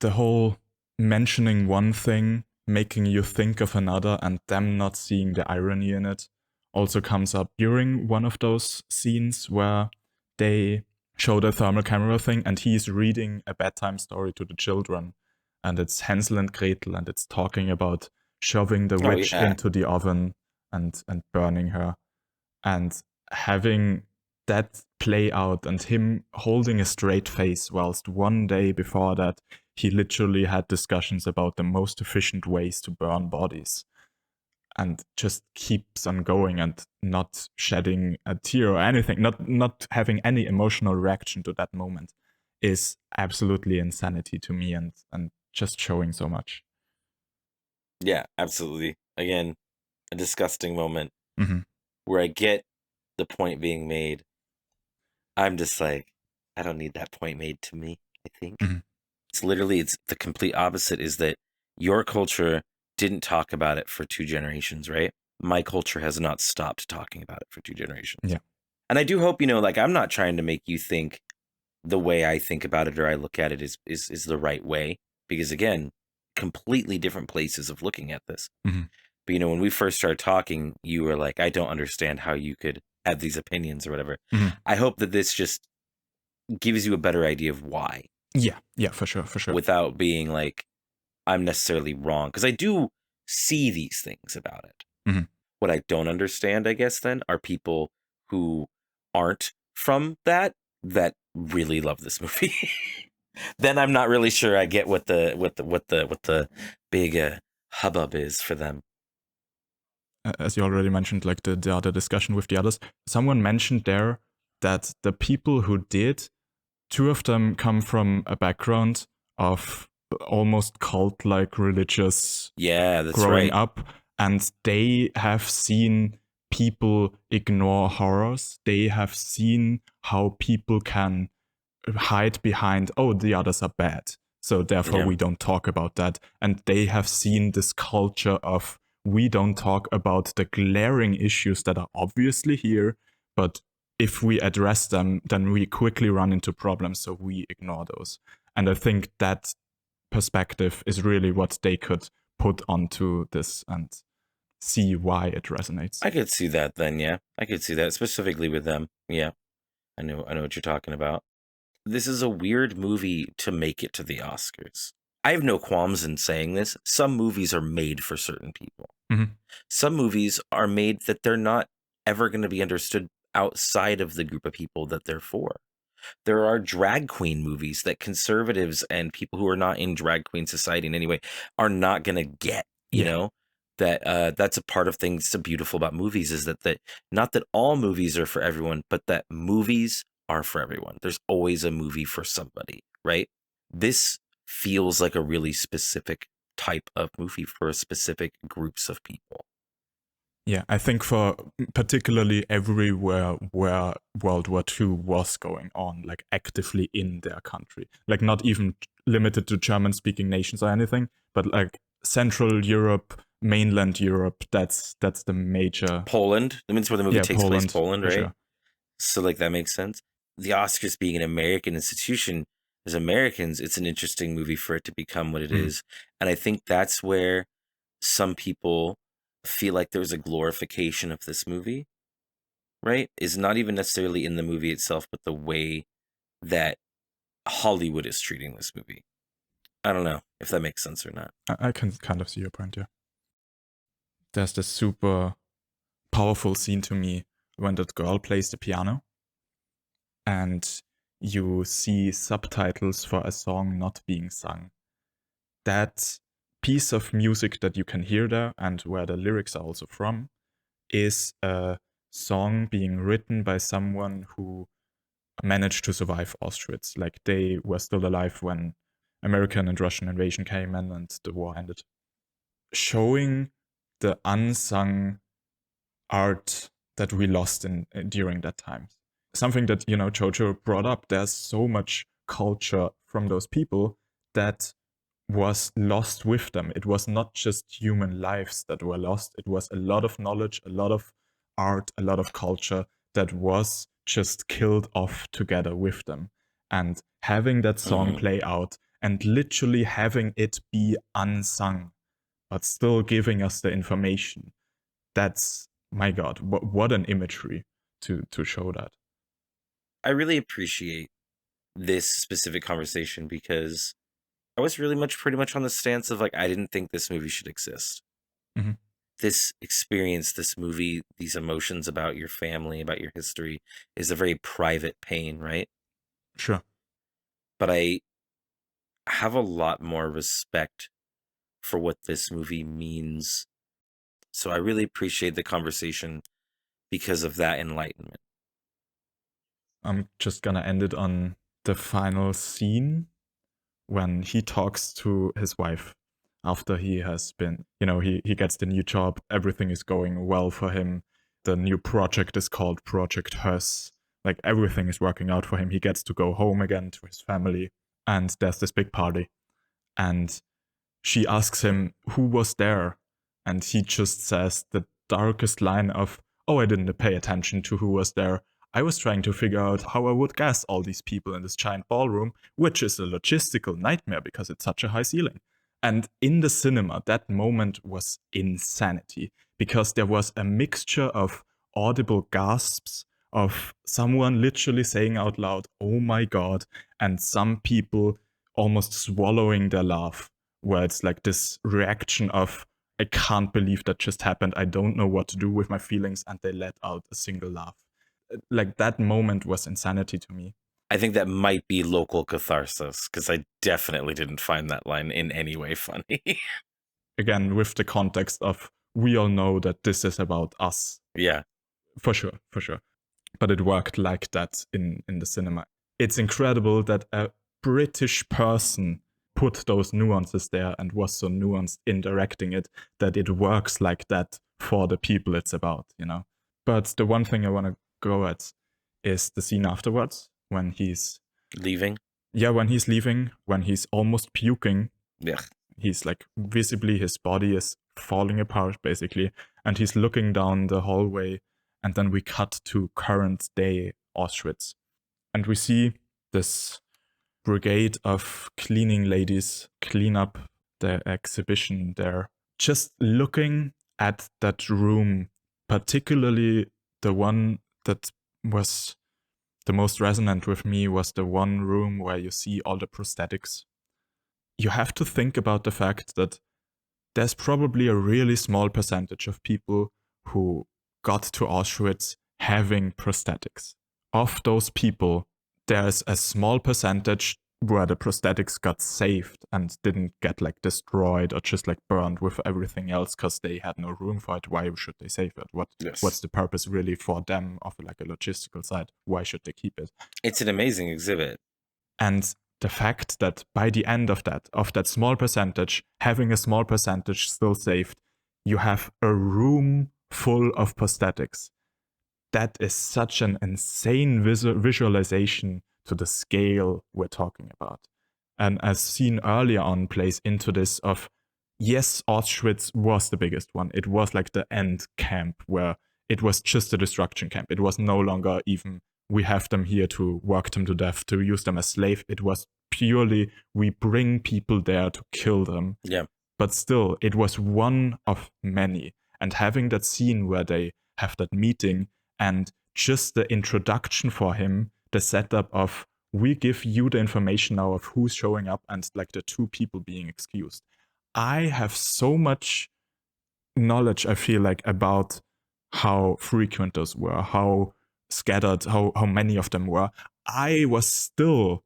The whole mentioning one thing, making you think of another, and them not seeing the irony in it also comes up during one of those scenes where they show the thermal camera thing and he's reading a bedtime story to the children, and it's Hansel and Gretel, and it's talking about shoving the witch into the oven and burning her, and having that play out and him holding a straight face, whilst one day before that he literally had discussions about the most efficient ways to burn bodies, and just keeps on going and not shedding a tear or anything, not having any emotional reaction to that moment, is absolutely insanity to me, and just showing so much. Yeah, absolutely. Again, a disgusting moment where I get the point being made. I'm just like, I don't need that point made to me, I think. It's the complete opposite, is that your culture didn't talk about it for 2 generations, right? My culture has not stopped talking about it for 2 generations. Yeah. And I do hope, like, I'm not trying to make you think the way I think about it or I look at it is the right way. Because again, completely different places of looking at this. But when we first started talking, you were like, I don't understand how you could have these opinions or whatever. I hope that this just gives you a better idea of why. Yeah, for sure. Without being like, I'm necessarily wrong. Because I do see these things about it. What I don't understand, I guess, then, are people who aren't from that really love this movie. Then I'm not really sure I get what the big hubbub is for them. As you already mentioned, like the other discussion with the others, someone mentioned there that the people who did, 2 of them come from a background of almost cult-like religious growing up, and they have seen people ignore horrors. They have seen how people can hide behind, the others are bad, so therefore we don't talk about that. And they have seen this culture of, we don't talk about the glaring issues that are obviously here, but if we address them, then we quickly run into problems, so we ignore those. And I think that perspective is really what they could put onto this and see why it resonates. I could see that then, yeah. I could see that, specifically with them. Yeah. I know what you're talking about. This is a weird movie to make it to the Oscars. I have no qualms in saying this. Some movies are made for certain people. Mhm. Some movies are made that they're not ever going to be understood outside of the group of people that they're for. There are drag queen movies that conservatives and people who are not in drag queen society in any way are not going to get, you Yeah. know? That's a part of things so beautiful about movies, is that not that all movies are for everyone, but that movies are for everyone. There's always a movie for somebody, right? This feels like a really specific type of movie for specific groups of people. Yeah, I think for particularly everywhere where World War II was going on, like actively in their country, like not even limited to German-speaking nations or anything, but like Central Europe, mainland Europe, that's the major. Poland, that means where the movie takes place, Poland, for right? sure. So like that makes sense. The Oscars being an American institution, as Americans, it's an interesting movie for it to become what it is. And I think that's where some people feel like there's a glorification of this movie, right? Is not even necessarily in the movie itself, but the way that Hollywood is treating this movie. I don't know if that makes sense or not. I can kind of see your point, yeah. There's this super powerful scene to me when that girl plays the piano and you see subtitles for a song not being sung. That piece of music that you can hear there, and where the lyrics are also from, is a song being written by someone who managed to survive Auschwitz. Like, they were still alive when American and Russian invasion came in and the war ended. Showing the unsung art that we lost during that time. Something that, Jojo brought up, there's so much culture from those people that was lost with them. It was not just human lives that were lost. It was a lot of knowledge, a lot of art, a lot of culture that was just killed off together with them. And having that song play out and literally having it be unsung, but still giving us the information, that's, my God, what an imagery to show that. I really appreciate this specific conversation because I was pretty much on the stance of like, I didn't think this movie should exist. Mm-hmm. This experience, this movie, these emotions about your family, about your history, is a very private pain, right? Sure. But I have a lot more respect for what this movie means. So I really appreciate the conversation because of that enlightenment. I'm just gonna end it on the final scene when he talks to his wife after he has been, he gets the new job, everything is going well for him. The new project is called Project Hüller. Like, everything is working out for him. He gets to go home again to his family, and there's this big party. And she asks him who was there, and he just says the darkest line of, "Oh, I didn't pay attention to who was there. I was trying to figure out how I would gas all these people in this giant ballroom," which is a logistical nightmare because it's such a high ceiling. And in the cinema, that moment was insanity because there was a mixture of audible gasps of someone literally saying out loud, "Oh my God," and some people almost swallowing their laugh, where it's like this reaction of, "I can't believe that just happened. I don't know what to do with my feelings," and they let out a single laugh. Like, that moment was insanity to me. I think that might be local catharsis because I definitely didn't find that line in any way funny. Again, with the context of, we all know that this is about us. Yeah. For sure. But it worked like that in the cinema. It's incredible that a British person put those nuances there and was so nuanced in directing it that it works like that for the people it's about, But the one thing I want to go at is the scene afterwards when he's leaving. Yeah, when he's leaving, when he's almost puking. Yeah. He's like, visibly his body is falling apart basically, and he's looking down the hallway, and then we cut to current day Auschwitz, and we see this brigade of cleaning ladies clean up the exhibition there. Just looking at that room, particularly the one that was the most resonant with me was the one room where you see all the prosthetics. You have to think about the fact that there's probably a really small percentage of people who got to Auschwitz having prosthetics. Of those people, there's a small percentage where the prosthetics got saved and didn't get like destroyed or just like burned with everything else because they had no room for it. Why should they save it? What's the purpose really for them of like a logistical side? Why should they keep it? It's an amazing exhibit. And the fact that by the end of that small percentage, having a small percentage still saved, you have a room full of prosthetics. That is such an insane visualization to the scale we're talking about. And as seen earlier on, plays into this of, yes, Auschwitz was the biggest one. It was like the end camp where it was just a destruction camp. It was no longer even, we have them here to work them to death, to use them as slave. It was purely, we bring people there to kill them. Yeah. But still, it was one of many. And having that scene where they have that meeting and just the introduction for him, the setup of, we give you the information now of who's showing up and like the two people being excused. I have so much knowledge, I feel like, about how frequent those were, how scattered, how many of them were. I was still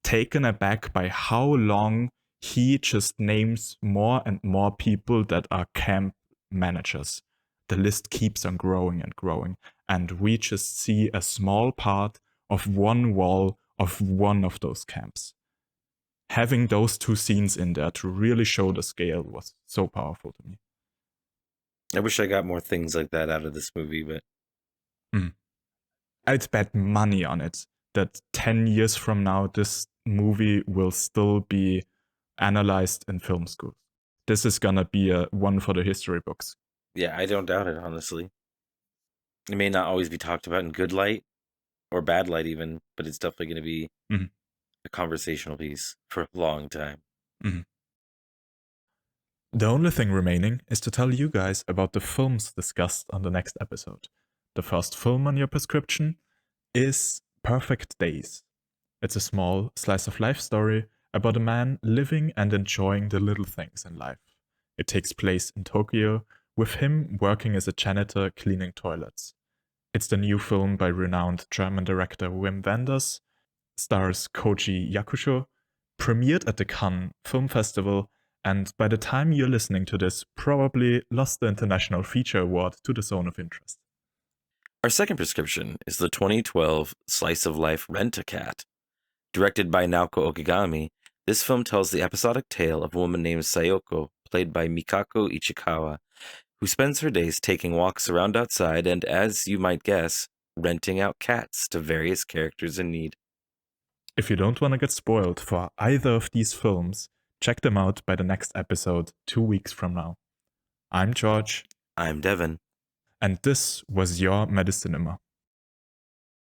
taken aback by how long he just names more and more people that are camp managers. The list keeps on growing and growing, and we just see a small part of one wall of one of those camps. Having those two scenes in there to really show the scale was so powerful to me. I wish I got more things like that out of this movie, but I'd bet money on it that 10 years from now, this movie will still be analyzed in film schools. This is gonna be a one for the history books. yeah, I don't doubt it, honestly. It may not always be talked about in good light or bad light even, but it's definitely going to be a conversational piece for a long time. The only thing remaining is to tell you guys about the films discussed on the next episode. The first film on your prescription is Perfect Days. It's a small slice of life story about a man living and enjoying the little things in life. It takes place in Tokyo, with him working as a janitor cleaning toilets. It's the new film by renowned German director Wim Wenders, stars Koji Yakusho, premiered at the Cannes Film Festival, and by the time you're listening to this, probably lost the International Feature Award to the Zone of Interest. Our second prescription is the 2012 slice of life Rent-A-Cat. Directed by Naoko Ogigami, this film tells the episodic tale of a woman named Sayoko, played by Mikako Ichikawa, who spends her days taking walks around outside and, as you might guess, renting out cats to various characters in need. If you don't want to get spoiled for either of these films, check them out by the next episode 2 weeks from now. I'm George. I'm Devyn. And this was your Medicinema.